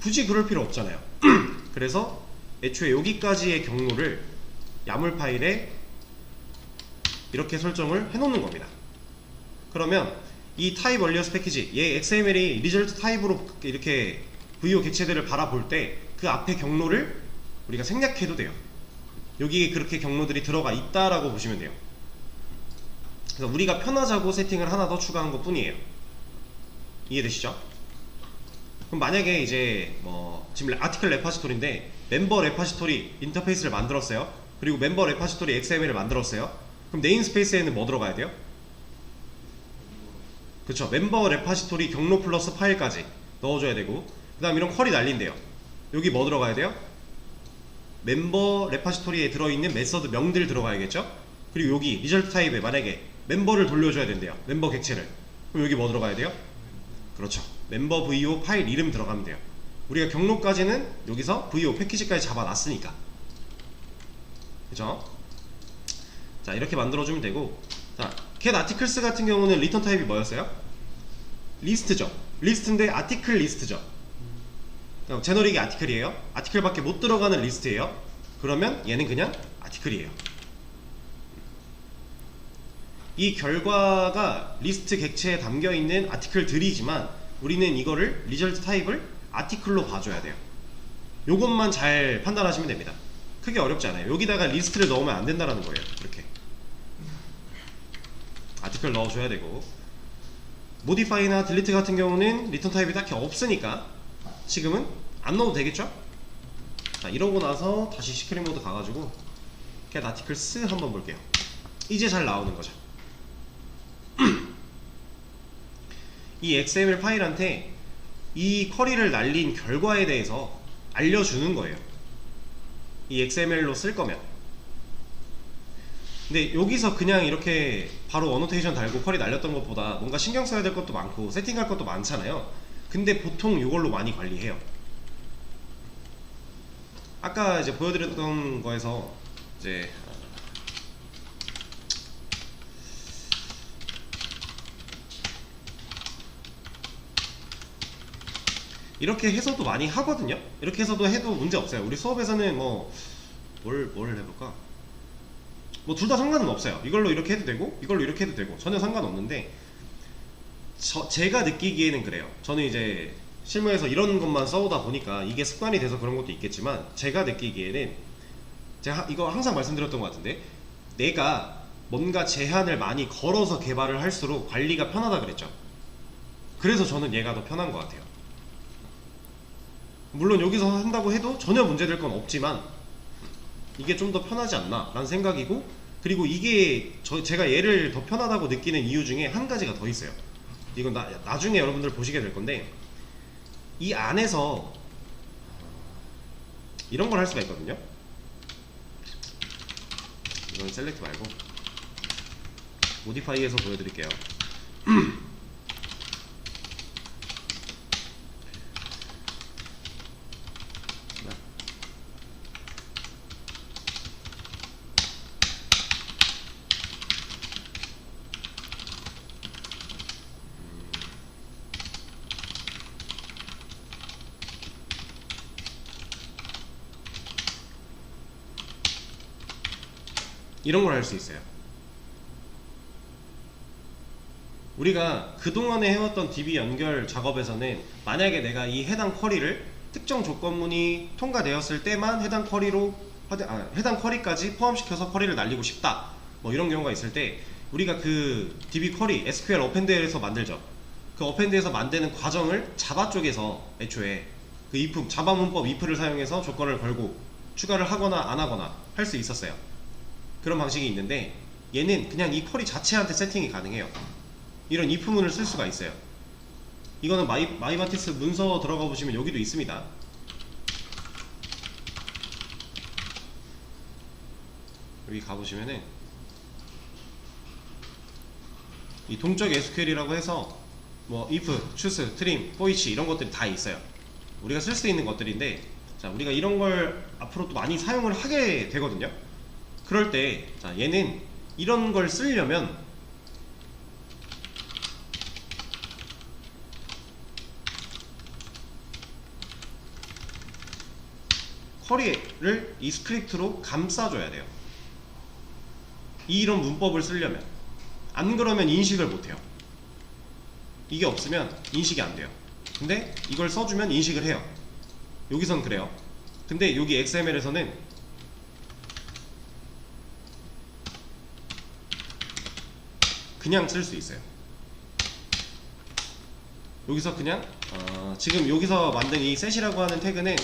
굳이 그럴 필요 없잖아요. 그래서 애초에 여기까지의 경로를 야물 파일에 이렇게 설정을 해놓는 겁니다. 그러면 이 타입 얼리어스 패키지, 얘 XML이 리절트 타입으로 이렇게 VO 객체들을 바라볼 때 그 앞에 경로를 우리가 생략해도 돼요. 여기에 그렇게 경로들이 들어가 있다라고 보시면 돼요. 그래서 우리가 편하자고 세팅을 하나 더 추가한 것 뿐이에요. 이해되시죠? 그럼 만약에 이제 뭐 지금 아티클 레파지토리인데 멤버 레파지토리 인터페이스를 만들었어요. 그리고 멤버 레파지토리 XML을 만들었어요. 그럼 네임스페이스에는 뭐 들어가야 돼요? 그쵸, 멤버 레파지토리 경로 플러스 파일까지 넣어줘야 되고, 그 다음 이런 쿼리 날린대요. 여기 뭐 들어가야 돼요? 멤버 레파지토리에 들어있는 메서드 명들 들어가야겠죠? 그리고 여기 리절트 타입에 만약에 멤버를 돌려줘야 된대요. 멤버 객체를. 그럼 여기 뭐 들어가야 돼요? 그렇죠, 멤버 VO 파일 이름 들어가면 돼요. 우리가 경로까지는 여기서 VO 패키지까지 잡아놨으니까. 그죠? 자, 이렇게 만들어주면 되고, 자, get articles 같은 경우는 리턴 타입이 뭐였어요? 리스트죠. 리스트인데 아티클 리스트죠. 제너릭이 아티클이에요. 아티클밖에 못 들어가는 리스트예요. 그러면 얘는 그냥 아티클이에요. 이 결과가 리스트 객체에 담겨있는 아티클들이지만 우리는 이거를 리절트 타입을 아티클로 봐줘야 돼요. 요것만 잘 판단하시면 됩니다. 크게 어렵지 않아요. 여기다가 리스트를 넣으면 안 된다는 거예요. 이렇게 아티클 넣어줘야 되고, 모디파이나 딜리트 같은 경우는 리턴 타입이 딱히 없으니까 지금은 안 넣어도 되겠죠? 자, 이러고 나서 다시 시크릿 모드 가가지고 get articles 한번 볼게요. 이제 잘 나오는 거죠. 이 XML 파일한테 이 쿼리를 날린 결과에 대해서 알려주는 거예요. 이 XML로 쓸 거면. 근데 여기서 그냥 이렇게 바로 어노테이션 달고 쿼리 날렸던 것보다 뭔가 신경 써야 될 것도 많고 세팅할 것도 많잖아요. 근데 보통 이걸로 많이 관리해요. 아까 이제 보여드렸던 거에서 이제 이렇게 해서도 많이 하거든요. 이렇게 해서도 해도 문제 없어요. 우리 수업에서는 뭐 뭘 해볼까? 뭐 둘 다 상관은 없어요. 이걸로 이렇게 해도 되고 이걸로 이렇게 해도 되고 전혀 상관없는데, 제가 느끼기에는 그래요. 저는 이제 실무에서 이런 것만 써오다 보니까 이게 습관이 돼서 그런 것도 있겠지만, 제가 느끼기에는 제가 이거 항상 말씀드렸던 것 같은데, 내가 뭔가 제한을 많이 걸어서 개발을 할수록 관리가 편하다 그랬죠. 그래서 저는 얘가 더 편한 것 같아요. 물론 여기서 한다고 해도 전혀 문제될 건 없지만 이게 좀 더 편하지 않나 라는 생각이고, 그리고 이게 제가 얘를 더 편하다고 느끼는 이유 중에 한 가지가 더 있어요. 이건 나중에 여러분들 보시게 될 건데, 이 안에서 이런 걸 할 수가 있거든요. 이건 셀렉트 말고 모디파이에서 보여드릴게요. 이런 걸 할 수 있어요. 우리가 그동안에 해왔던 DB 연결 작업에서는 만약에 내가 이 해당 쿼리를 특정 조건문이 통과되었을 때만 해당 쿼리까지 포함시켜서 쿼리를 날리고 싶다, 뭐 이런 경우가 있을 때 우리가 그 DB 쿼리 SQL 어펜드에서 만들죠. 그 어펜드에서 만드는 과정을 자바 쪽에서 애초에 그 if, 자바 문법 if를 사용해서 조건을 걸고 추가를 하거나 안 하거나 할 수 있었어요. 그런 방식이 있는데, 얘는 그냥 이 쿼리 자체한테 세팅이 가능해요. 이런 if문을 쓸 수가 있어요. 이거는 마이바티스 문서 들어가 보시면 여기도 있습니다. 여기 가보시면은 이 동적 SQL이라고 해서 뭐 if, choose, trim, for each 이런 것들이 다 있어요. 우리가 쓸 수 있는 것들인데, 자, 우리가 이런 걸 앞으로 또 많이 사용을 하게 되거든요. 그럴 때, 자, 얘는 이런 걸 쓰려면 쿼리를 이 스크립트로 감싸줘야 돼요. 이런 문법을 쓰려면. 안 그러면 인식을 못해요. 이게 없으면 인식이 안 돼요. 근데 이걸 써주면 인식을 해요. 여기선 그래요. 근데 여기 XML에서는 그냥 쓸 수 있어요. 여기서 그냥 지금 여기서 만든 이 set이라고 하는 태그는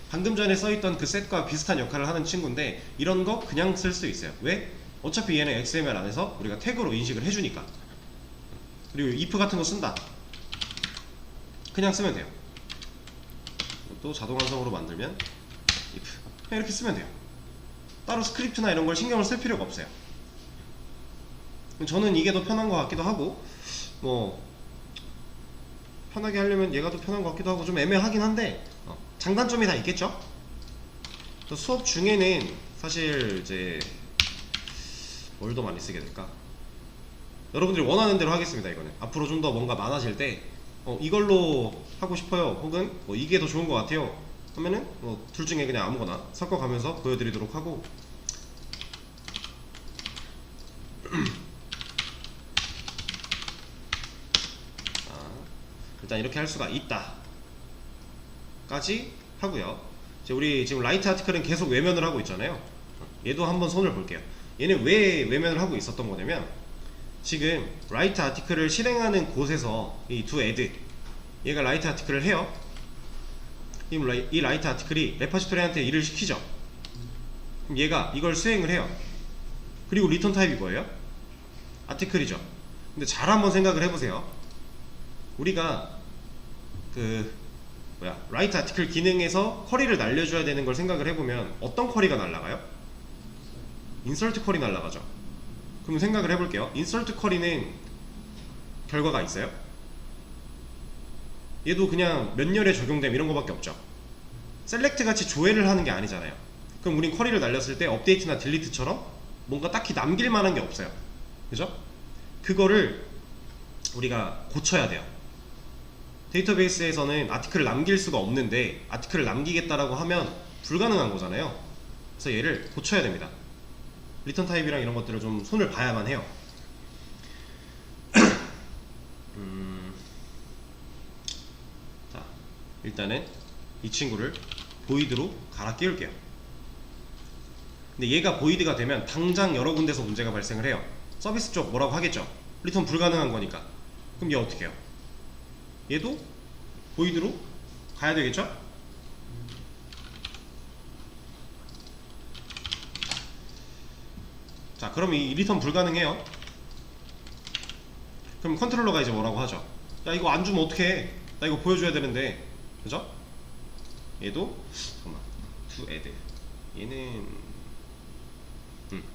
방금 전에 써있던 그 set과 비슷한 역할을 하는 친구인데, 이런 거 그냥 쓸 수 있어요. 왜? 어차피 얘는 XML 안에서 우리가 태그로 인식을 해주니까. 그리고 if 같은 거 쓴다, 그냥 쓰면 돼요. 또 자동 완성으로 만들면 if, 그냥 이렇게 쓰면 돼요. 따로 스크립트나 이런 걸 신경을 쓸 필요가 없어요. 저는 이게 더 편한 것 같기도 하고, 뭐 편하게 하려면 얘가 더 편한 것 같기도 하고, 좀 애매하긴 한데 장단점이 다 있겠죠? 수업 중에는 사실 이제 뭘 더 많이 쓰게 될까? 여러분들이 원하는 대로 하겠습니다. 이거는 앞으로 좀 더 뭔가 많아질 때 이걸로 하고 싶어요, 혹은 뭐 이게 더 좋은 것 같아요 하면은 뭐 둘 중에 그냥 아무거나 섞어가면서 보여드리도록 하고, 일단 이렇게 할 수가 있다 까지 하고요. 이제 우리 지금 라이트 아티클은 계속 외면을 하고 있잖아요. 얘도 한번 손을 볼게요. 얘는 왜 외면을 하고 있었던 거냐면, 지금 라이트 아티클을 실행하는 곳에서 이 두 애드, 얘가 라이트 아티클을 해요. 이 라이트 아티클이 레퍼지토리한테 일을 시키죠. 그럼 얘가 이걸 수행을 해요. 그리고 리턴 타입이 뭐예요? 아티클이죠. 근데 잘 한번 생각을 해보세요. 우리가 라이트 아티클 기능에서 쿼리를 날려줘야 되는 걸 생각을 해보면 어떤 쿼리가 날라가요? 인설트 쿼리 날라가죠. 그럼 생각을 해볼게요. 인설트 쿼리는 결과가 있어요? 얘도 그냥 몇 열에 적용됨 이런 거밖에 없죠. 셀렉트 같이 조회를 하는 게 아니잖아요. 그럼 우린 쿼리를 날렸을 때 업데이트나 딜리트처럼 뭔가 딱히 남길 만한 게 없어요. 그죠? 그거를 우리가 고쳐야 돼요. 데이터베이스에서는 아티클을 남길 수가 없는데 아티클을 남기겠다라고 하면 불가능한 거잖아요. 그래서 얘를 고쳐야 됩니다. 리턴 타입이랑 이런 것들을 좀 손을 봐야만 해요. 자, 일단은 이 친구를 보이드로 갈아 끼울게요. 근데 얘가 보이드가 되면 당장 여러 군데서 문제가 발생을 해요. 서비스 쪽 뭐라고 하겠죠? 리턴 불가능한 거니까. 그럼 얘 어떻게 해요? 얘도 보이드로 가야 되겠죠? 자, 그럼 이 리턴 불가능해요. 그럼 컨트롤러가 이제 뭐라고 하죠? 야, 이거 안 주면 어떡해? 나 이거 보여줘야 되는데. 그죠? 얘도 잠깐만, to add.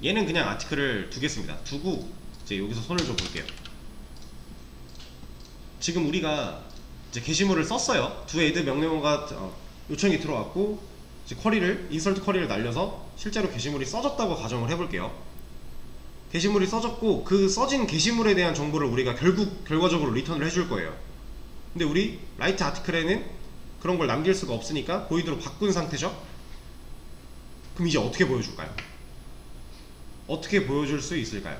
얘는 그냥 아티클을 두겠습니다. 두고 이제 여기서 손을 좀 볼게요. 지금 우리가 이제 게시물을 썼어요. to add 명령어가 요청이 들어왔고 이제 쿼리를 인설트 쿼리를 날려서 실제로 게시물이 써졌다고 가정을 해볼게요. 게시물이 써졌고 그 써진 게시물에 대한 정보를 우리가 결과적으로 리턴을 해줄 거예요. 근데 우리 라이트 아티클에는 그런 걸 남길 수가 없으니까 보이드로 바꾼 상태죠. 그럼 이제 어떻게 보여줄까요? 어떻게 보여줄 수 있을까요?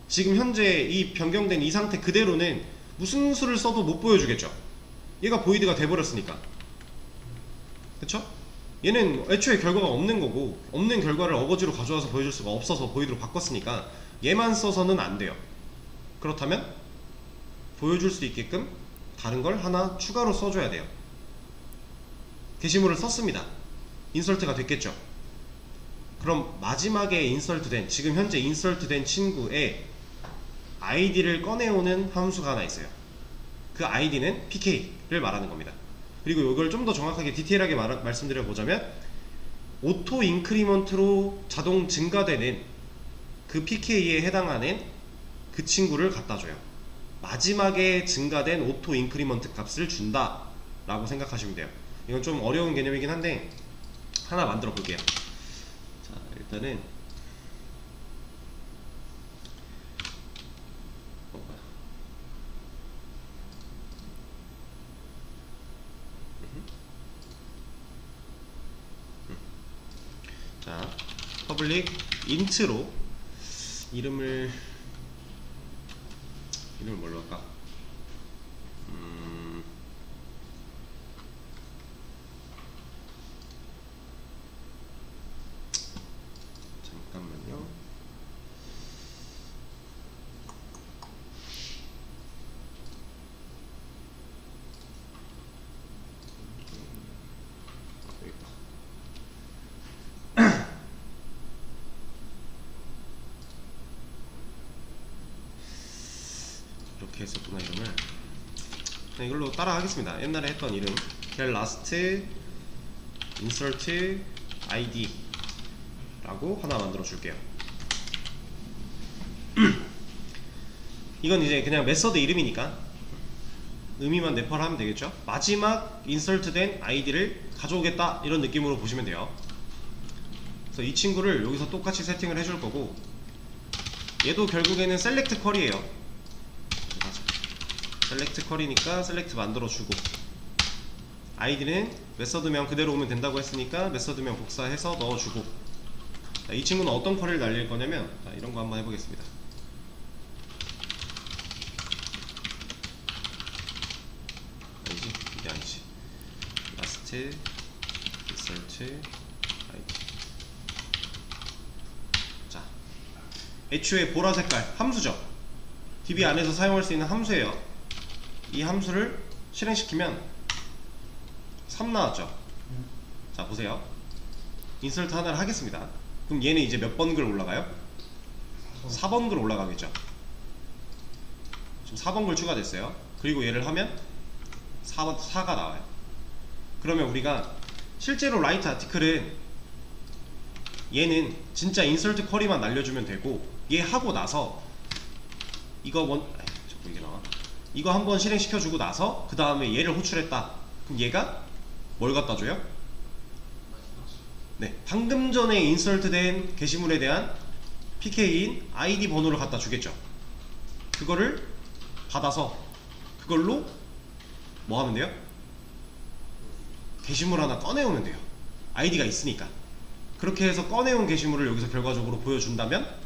지금 현재 이 변경된 이 상태 그대로는 무슨 수를 써도 못 보여주겠죠. 얘가 보이드가 돼버렸으니까. 그쵸? 얘는 애초에 결과가 없는 거고 없는 결과를 어거지로 가져와서 보여줄 수가 없어서 보이드로 바꿨으니까 얘만 써서는 안 돼요. 그렇다면 보여줄 수 있게끔 다른 걸 하나 추가로 써줘야 돼요. 게시물을 썼습니다. 인설트가 됐겠죠. 그럼 마지막에 인설트된, 지금 현재 인설트된 친구의 아이디를 꺼내오는 함수가 하나 있어요. 그 아이디는 pk를 말하는 겁니다. 그리고 이걸 좀 더 정확하게 디테일하게 말씀드려 보자면 오토 인크리먼트로 자동 증가되는 그 pk에 해당하는 그 친구를 갖다 줘요. 마지막에 증가된 오토 인크리먼트 값을 준다 라고 생각하시면 돼요. 이건 좀 어려운 개념이긴 한데 하나 만들어 볼게요. 자, 일단은 자, 퍼블릭 인트로 이름을 뭘로 할까? 잠깐만요. 이렇게 했었구나 이름을. 네, 이걸로 따라 하겠습니다. 옛날에 했던 이름 get last insert id 라고 하나 만들어 줄게요. 이건 이제 그냥 메서드 이름이니까 의미만 내포를 하면 되겠죠. 마지막 인설트된 아이디를 가져오겠다 이런 느낌으로 보시면 돼요. 그래서 이 친구를 여기서 똑같이 세팅을 해줄 거고 얘도 결국에는 셀렉트 쿼리예요. 셀렉트 쿼리니까 셀렉트 만들어주고 아이디는 메서드명 그대로 오면 된다고 했으니까 메서드명 복사해서 넣어주고. 자, 이 친구는 어떤 쿼리를 날릴 거냐면 자, 이런 거 한번 해보겠습니다. 아니지, 이게 아니지. last insert id. 자, 애초에 보라 색깔 함수죠. DB 안에서 사용할 수 있는 함수예요. 이 함수를 실행시키면 3 나왔죠. 자, 보세요. 인설트 하나를 하겠습니다. 그럼 얘는 이제 몇 번 글 올라가요? 4번 글 올라가겠죠. 지금 4번 글 추가됐어요. 그리고 얘를 하면 4가 나와요. 그러면 우리가 실제로 라이트 아티클은 얘는 진짜 인설트 쿼리만 날려주면 되고 얘 하고 나서 이거 자꾸 이게 나와. 이거 한번 실행시켜주고 나서 그 다음에 얘를 호출했다. 그럼 얘가 뭘 갖다 줘요? 네, 방금 전에 인설트된 게시물에 대한 PK인 ID 번호를 갖다 주겠죠. 그거를 받아서 그걸로 뭐 하면 돼요? 게시물 하나 꺼내오면 돼요. 아이디가 있으니까. 그렇게 해서 꺼내온 게시물을 여기서 결과적으로 보여준다면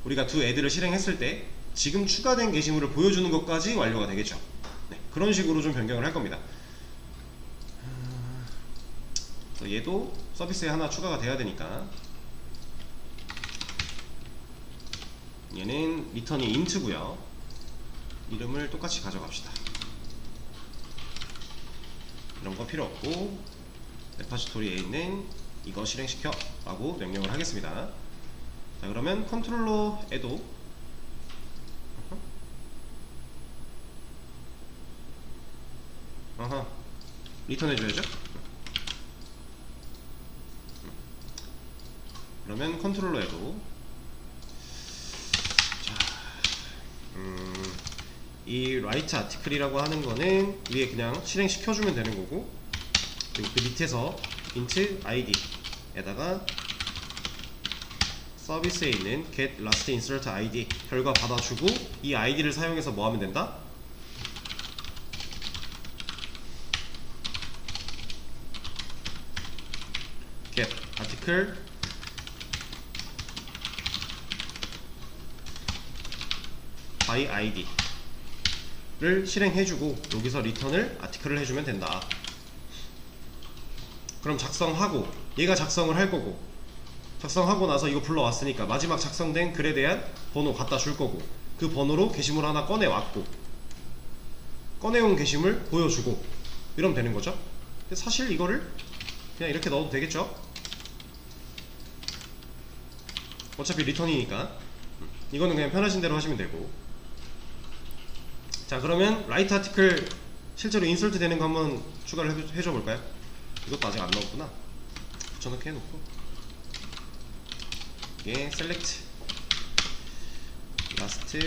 우리가 두 애들을 실행했을 때 지금 추가된 게시물을 보여주는 것까지 완료가 되겠죠. 네, 그런 식으로 좀 변경을 할 겁니다. 그래서 얘도 서비스에 하나 추가가 돼야 되니까 얘는 리턴이 int고요. 이름을 똑같이 가져갑시다. 이런 거 필요 없고 레파지토리에 있는 이거 실행시켜 라고 명령을 하겠습니다. 자, 그러면 컨트롤러에도 리턴 해줘야죠. 그러면 컨트롤러에도 이 write article이라고 하는 거는 위에 그냥 실행시켜주면 되는 거고, 그리고 그 밑에서 int id에다가 서비스에 있는 get last insert id 결과 받아주고 이 id를 사용해서 뭐 하면 된다? get article by id를 실행해주고 여기서 리턴을 아티클을 해주면 된다. 그럼 작성하고 얘가 작성을 할 거고, 작성하고 나서 이거 불러왔으니까 마지막 작성된 글에 대한 번호 갖다 줄 거고, 그 번호로 게시물 하나 꺼내왔고 꺼내온 게시물 보여주고 이러면 되는 거죠. 근데 사실 이거를 그냥 이렇게 넣어도 되겠죠. 어차피 리턴이니까 이거는 그냥 편하신 대로 하시면 되고. 자, 그러면 라이트 아티클 실제로 인설트 되는 거 한번 추가를 해줘 볼까요? 이것도 아직 안 넣었구나. 붙여넣기 해놓고 이게 select last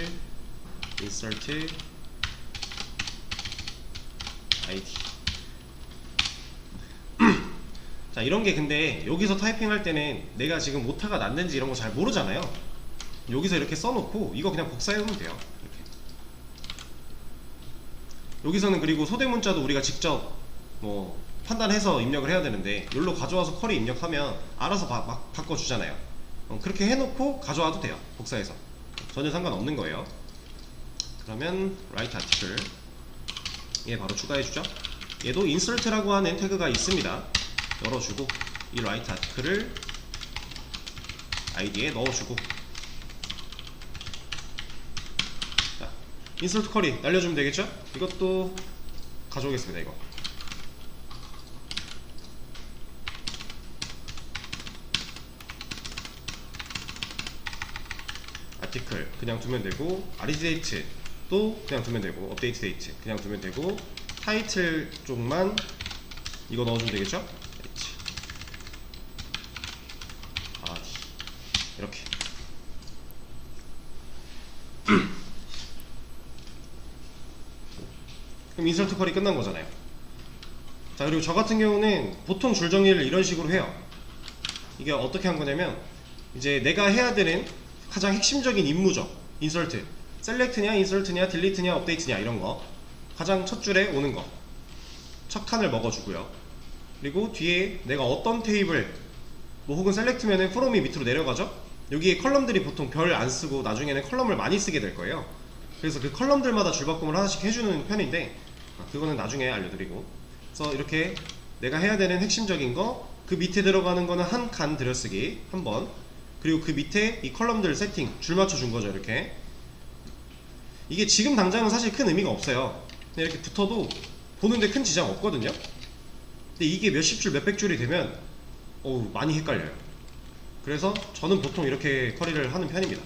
insert id. 자, 이런 게 근데 여기서 타이핑 할 때는 내가 지금 오타가 났는지 이런 거 잘 모르잖아요. 여기서 이렇게 써놓고 이거 그냥 복사해 놓으면 돼요. 이렇게. 여기서는 그리고 소대 문자도 우리가 직접 뭐 판단해서 입력을 해야 되는데 여기로 가져와서 쿼리 입력하면 알아서 막 바꿔주잖아요. 그렇게 해놓고 가져와도 돼요. 복사해서 전혀 상관없는 거예요. 그러면 write article 얘 바로 추가해주죠. 얘도 insert라고 하는 태그가 있습니다. 열어주고 이 write article을 id에 넣어주고, 자, insert 쿼리 날려주면 되겠죠. 이것도 가져오겠습니다. 이거 아티클 그냥 두면 되고, READDATE도 그냥 두면 되고, 업데이트 데이트 그냥 두면 되고, 타이틀 쪽만 이거 넣어주면 되겠죠? 이렇게. 그럼 인설트 쿼리 끝난 거잖아요. 자, 그리고 저 같은 경우는 보통 줄 정리를 이런 식으로 해요. 이게 어떻게 한 거냐면, 이제 내가 해야 되는 가장 핵심적인 임무죠. 인설트, 셀렉트냐, 인설트냐, 딜리트냐, 업데이트냐 이런 거 가장 첫 줄에 오는 거 첫 칸을 먹어주고요. 그리고 뒤에 내가 어떤 테이블 뭐 혹은 셀렉트면은 프롬이 밑으로 내려가죠. 여기에 컬럼들이 보통 별 안 쓰고 나중에는 컬럼을 많이 쓰게 될 거예요. 그래서 그 컬럼들마다 줄바꿈을 하나씩 해주는 편인데 그거는 나중에 알려드리고. 그래서 이렇게 내가 해야 되는 핵심적인 거, 그 밑에 들어가는 거는 한 칸 들여쓰기 한번, 그리고 그 밑에 이 컬럼들 세팅 줄 맞춰 준 거죠. 이렇게. 이게 지금 당장은 사실 큰 의미가 없어요. 그냥 이렇게 붙어도 보는데 큰 지장 없거든요. 근데 이게 몇십 줄 몇백 줄이 되면 어우 많이 헷갈려요. 그래서 저는 보통 이렇게 쿼리를 하는 편입니다.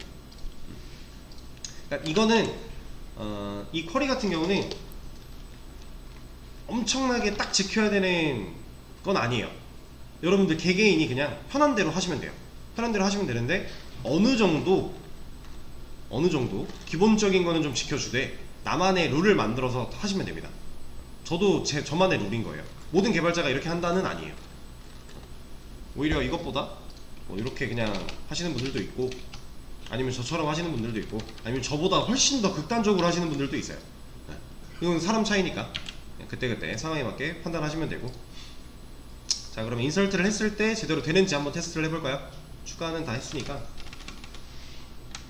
그러니까 이거는 이 쿼리 같은 경우는 엄청나게 딱 지켜야 되는 건 아니에요. 여러분들 개개인이 그냥 편한 대로 하시면 돼요. 편한 대로 하시면 되는데 어느 정도 기본적인 거는 좀 지켜주되 나만의 룰을 만들어서 하시면 됩니다. 저도 저만의 룰인 거예요. 모든 개발자가 이렇게 한다는 아니에요. 오히려 이것보다 뭐 이렇게 그냥 하시는 분들도 있고, 아니면 저처럼 하시는 분들도 있고, 아니면 저보다 훨씬 더 극단적으로 하시는 분들도 있어요. 네. 이건 사람 차이니까 그때그때 상황에 맞게 판단하시면 되고. 자, 그럼 인설트를 했을 때 제대로 되는지 한번 테스트를 해볼까요? 추가는 다 했으니까.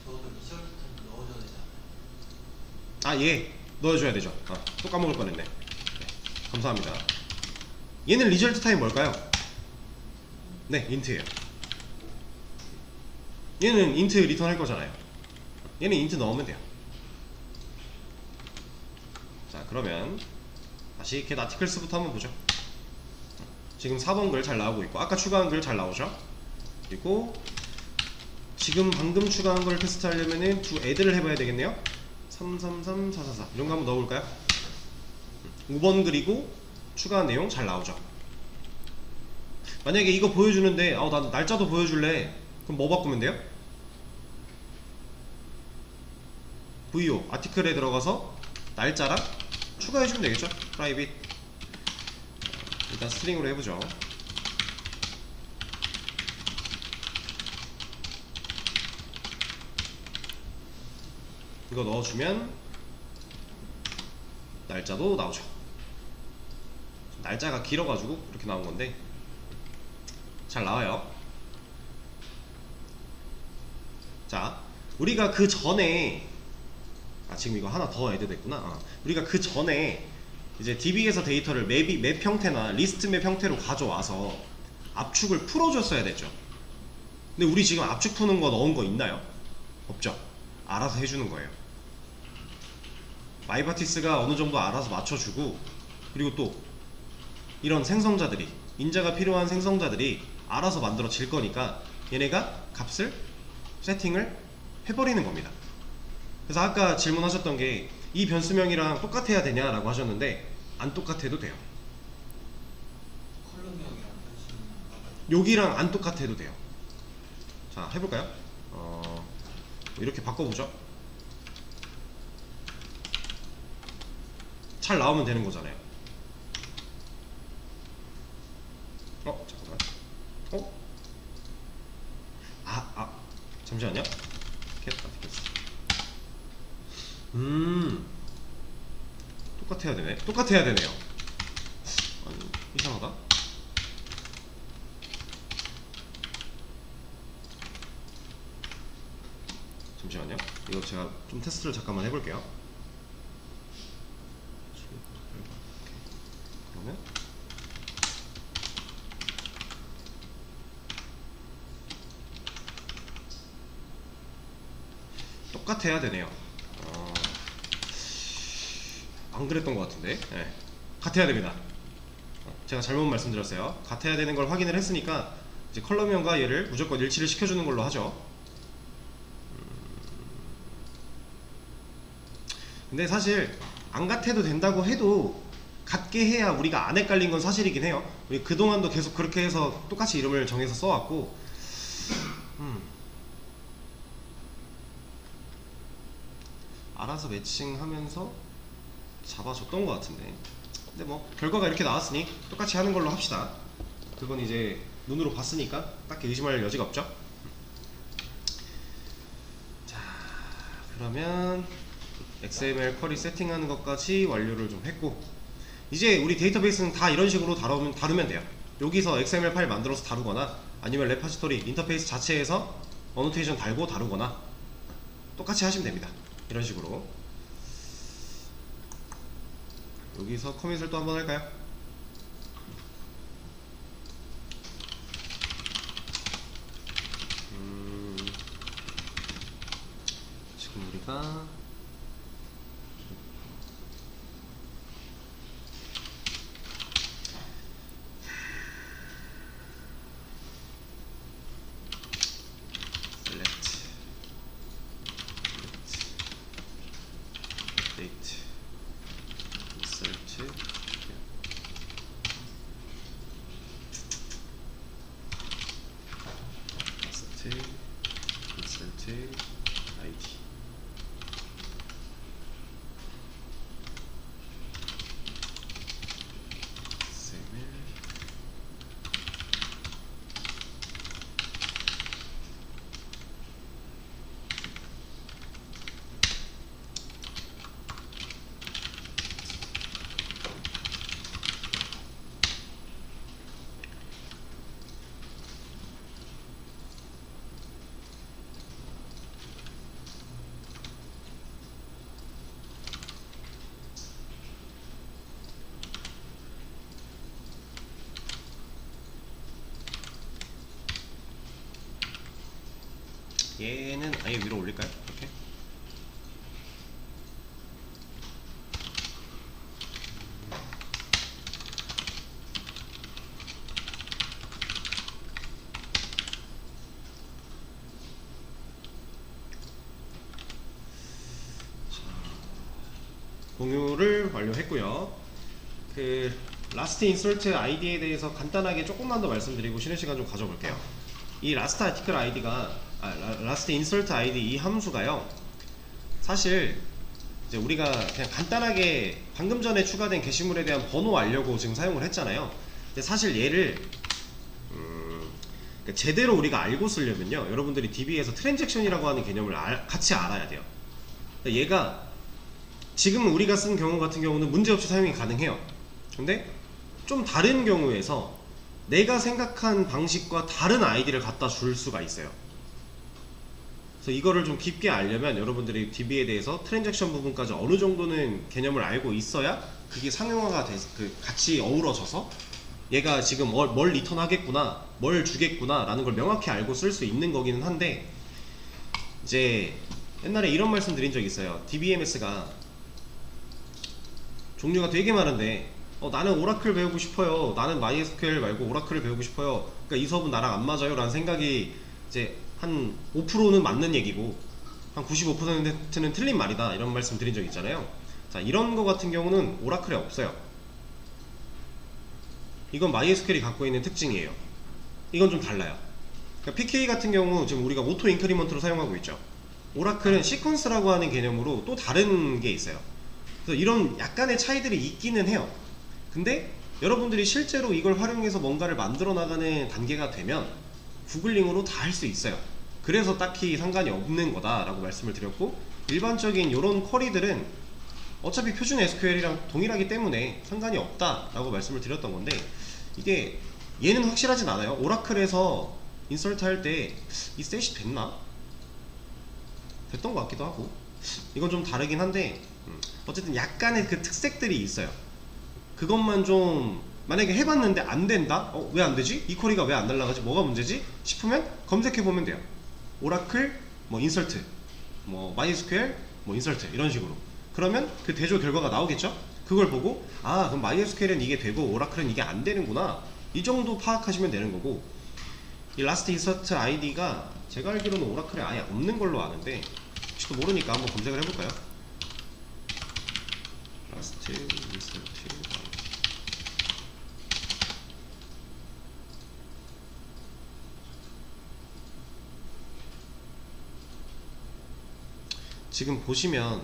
저도 리설트 넣어줘야 되잖아요. 아, 예, 넣어줘야 되죠. 또 까먹을 뻔했네. 네, 감사합니다. 얘는 리절트 타임 뭘까요? 네, 인트예요. 얘는 인트 리턴 할 거잖아요. 얘는 인트 넣으면 돼요. 자, 그러면 다시 get articles부터 한번 보죠. 지금 4번 글 잘 나오고 있고, 아까 추가한 글 잘 나오죠? 그리고 지금 방금 추가한 걸 테스트하려면은 to add를 해봐야 되겠네요. 333444 이런 거 한번 넣어볼까요? 5번 글이고 추가한 내용 잘 나오죠. 만약에 이거 보여주는데 나 날짜도 보여줄래, 그럼 뭐 바꾸면 돼요? VO 아티클에 들어가서 날짜랑 추가해주면 되겠죠? private. 일단 스트링으로 해보죠. 이거 넣어주면 날짜도 나오죠. 날짜가 길어가지고 이렇게 나온 건데 잘 나와요. 자, 우리가 그 전에 지금 이거 하나 더 애드 됐구나. 우리가 그 전에 이제 DB에서 데이터를 맵 형태나 리스트 맵 형태로 가져와서 압축을 풀어줬어야 됐죠. 근데 우리 지금 압축 푸는 거 넣은 거 있나요? 없죠. 알아서 해주는 거예요. 마이바티스가 어느 정도 알아서 맞춰주고, 그리고 또 이런 생성자들이, 인자가 필요한 생성자들이 알아서 만들어질 거니까 얘네가 값을 세팅을 해버리는 겁니다. 그래서 아까 질문하셨던 게 이 변수명이랑 똑같아야 되냐라고 하셨는데 안 똑같아도 돼요. 컬럼명이랑 변수는 여기랑 안 똑같아도 돼요. 자, 해볼까요? 이렇게 바꿔보죠. 잘 나오면 되는 거잖아요. 잠깐만. 잠시만요. 똑같아야 되네요. 아니, 이상하다. 잠시만요. 이거 제가 좀 테스트를 잠깐만 해볼게요. 그러면 똑같아야 되네요. 안 그랬던 것 같은데. 네. 같아야 됩니다. 제가 잘못 말씀드렸어요. 같아야 되는 걸 확인을 했으니까 이제 컬럼명과 얘를 무조건 일치를 시켜주는 걸로 하죠. 근데 사실 안 같아도 된다고 해도 같게 해야 우리가 안 헷갈린 건 사실이긴 해요. 우리 그동안도 계속 그렇게 해서 똑같이 이름을 정해서 써왔고, 알아서 매칭하면서 잡아줬던 것 같은데. 근데 뭐 결과가 이렇게 나왔으니 똑같이 하는 걸로 합시다. 그건 이제 눈으로 봤으니까 딱히 의심할 여지가 없죠. 자, 그러면 XML 쿼리 세팅하는 것까지 완료를 좀 했고, 이제 우리 데이터베이스는 다 이런 식으로 다루면 돼요. 여기서 XML 파일 만들어서 다루거나, 아니면 레파지토리 인터페이스 자체에서 어노테이션 달고 다루거나 똑같이 하시면 됩니다. 이런 식으로. 여기서 커밋을 또 한번 할까요? 지금 우리가 insert id. 얘는 아예 위로 올릴까요? 이렇게. 공유를 완료했고요. 그 라스트 인서트 아이디에 대해서 간단하게 조금만 더 말씀드리고 쉬는 시간 좀 가져볼게요. 이 라스트 아티클 아이디가 라스트 인서트 아이디 이 함수가요. 사실 이제 우리가 그냥 간단하게 방금 전에 추가된 게시물에 대한 번호 알려고 지금 사용을 했잖아요. 근데 사실 얘를 그러니까 제대로 우리가 알고 쓰려면요, 여러분들이 DB에서 트랜잭션이라고 하는 개념을 같이 알아야 돼요. 그러니까 얘가 지금 우리가 쓴 경우 같은 경우는 문제없이 사용이 가능해요. 근데 좀 다른 경우에서 내가 생각한 방식과 다른 아이디를 갖다 줄 수가 있어요. 그래서 이거를 좀 깊게 알려면 여러분들이 DB에 대해서 트랜잭션 부분까지 어느 정도는 개념을 알고 있어야 그게 상용화가 같이 어우러져서 얘가 지금 뭘 리턴하겠구나, 뭘 주겠구나 라는 걸 명확히 알고 쓸 수 있는 거기는 한데, 이제 옛날에 이런 말씀 드린 적 있어요. DBMS가 종류가 되게 많은데 나는 오라클 배우고 싶어요, 나는 MySQL 말고 오라클을 배우고 싶어요, 그러니까 이 수업은 나랑 안 맞아요 라는 생각이 이제 한 5%는 맞는 얘기고 한 95%는 틀린 말이다, 이런 말씀 드린 적 있잖아요. 자, 이런 거 같은 경우는 오라클에 없어요. 이건 MySQL이 갖고 있는 특징이에요. 이건 좀 달라요. 그러니까 PK 같은 경우 지금 우리가 오토 인크리먼트로 사용하고 있죠. 오라클은 시퀀스라고 하는 개념으로 또 다른 게 있어요. 그래서 이런 약간의 차이들이 있기는 해요. 근데 여러분들이 실제로 이걸 활용해서 뭔가를 만들어 나가는 단계가 되면 구글링으로 다 할 수 있어요. 그래서 딱히 상관이 없는 거다라고 말씀을 드렸고, 일반적인 이런 쿼리들은 어차피 표준 SQL이랑 동일하기 때문에 상관이 없다라고 말씀을 드렸던 건데, 이게 얘는 확실하진 않아요. 오라클에서 인서트 할 때 이 셋이 됐나? 됐던 것 같기도 하고, 이건 좀 다르긴 한데 어쨌든 약간의 그 특색들이 있어요. 그것만 좀 만약에 해봤는데 안 된다? 왜 안 되지? 이 쿼리가 왜 안 날라가지? 뭐가 문제지? 싶으면 검색해 보면 돼요. 오라클 뭐 인서트, 뭐 MySQL 뭐 인서트, 이런 식으로. 그러면 그 대조 결과가 나오겠죠? 그걸 보고 그럼 MySQL은 이게 되고 오라클은 이게 안 되는구나, 이 정도 파악하시면 되는 거고, 이 라스트 인서트 아이디가 제가 알기로는 오라클에 아예 없는 걸로 아는데 혹시 또 모르니까 한번 검색을 해볼까요? 라스트 인서트 지금 보시면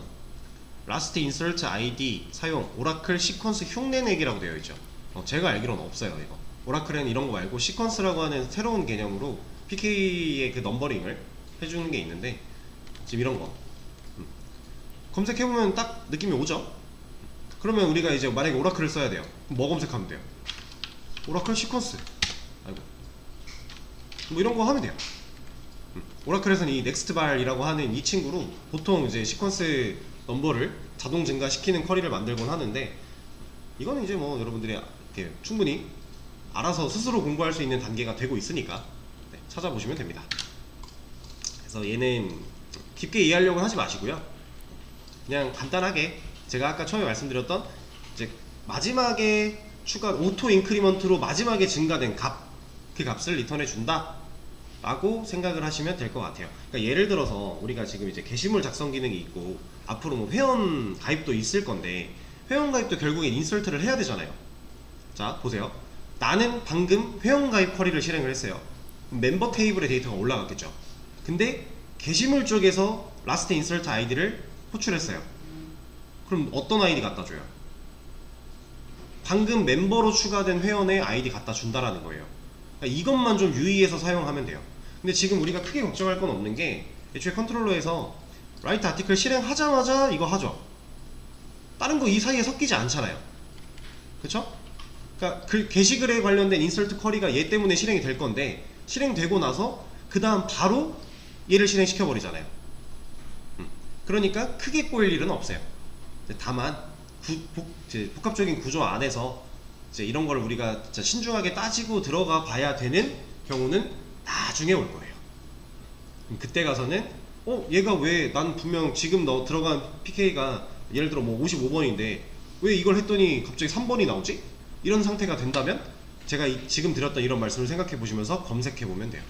라스트 인서트 아이디 사용 오라클 시퀀스 흉내내기라고 되어 있죠. 제가 알기로는 없어요. 이거 오라클에는 이런 거 말고 시퀀스라고 하는 새로운 개념으로 PK의 그 넘버링을 해주는 게 있는데, 지금 이런 거 검색해보면 딱 느낌이 오죠. 그러면 우리가 이제 만약에 오라클을 써야 돼요. 그럼 뭐 검색하면 돼요? 오라클 시퀀스, 아이고, 뭐 이런 거 하면 돼요. 오라클에서는 이 넥스트발이라고 하는 이 친구로 보통 이제 시퀀스 넘버를 자동 증가시키는 쿼리를 만들곤 하는데, 이거는 이제 뭐 여러분들이 이렇게 충분히 알아서 스스로 공부할 수 있는 단계가 되고 있으니까 찾아보시면 됩니다. 그래서 얘는 깊게 이해하려고 하지 마시고요, 그냥 간단하게 제가 아까 처음에 말씀드렸던 이제 마지막에 추가 오토 인크리먼트로 마지막에 증가된 그 값을 리턴해 준다 라고 생각을 하시면 될 것 같아요. 그러니까 예를 들어서 우리가 지금 이제 게시물 작성 기능이 있고 앞으로 뭐 회원 가입도 있을 건데, 회원 가입도 결국엔 인설트를 해야 되잖아요. 자, 보세요. 나는 방금 회원 가입 쿼리를 실행을 했어요. 멤버 테이블에 데이터가 올라갔겠죠. 근데 게시물 쪽에서 라스트 인서트 아이디를 호출했어요. 그럼 어떤 아이디 갖다 줘요? 방금 멤버로 추가된 회원의 아이디 갖다 준다라는 거예요. 그러니까 이것만 좀 유의해서 사용하면 돼요. 근데 지금 우리가 크게 걱정할 건 없는 게, 애초에 컨트롤러에서 라이트 아티클 실행하자마자 이거 하죠. 다른 거 이 사이에 섞이지 않잖아요. 그쵸? 그러니까 그 게시글에 관련된 인서트 쿼리가 얘 때문에 실행이 될 건데, 실행되고 나서 그 다음 바로 얘를 실행시켜 버리잖아요. 그러니까 크게 꼬일 일은 없어요. 다만 복합적인 구조 안에서 이제 이런 걸 우리가 진짜 신중하게 따지고 들어가 봐야 되는 경우는 나중에 올 거예요. 그럼 그때 가서는 얘가 왜 난 분명 지금 너 들어간 PK가 예를 들어 뭐 55번인데 왜 이걸 했더니 갑자기 3번이 나오지? 이런 상태가 된다면 제가 지금 드렸던 이런 말씀을 생각해 보시면서 검색해 보면 돼요.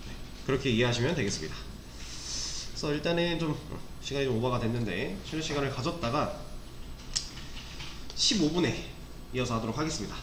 네, 그렇게 이해하시면 되겠습니다. 그래서 일단은 좀 시간이 좀 오버가 됐는데 쉬는 시간을 가졌다가 15분에 이어서 하도록 하겠습니다.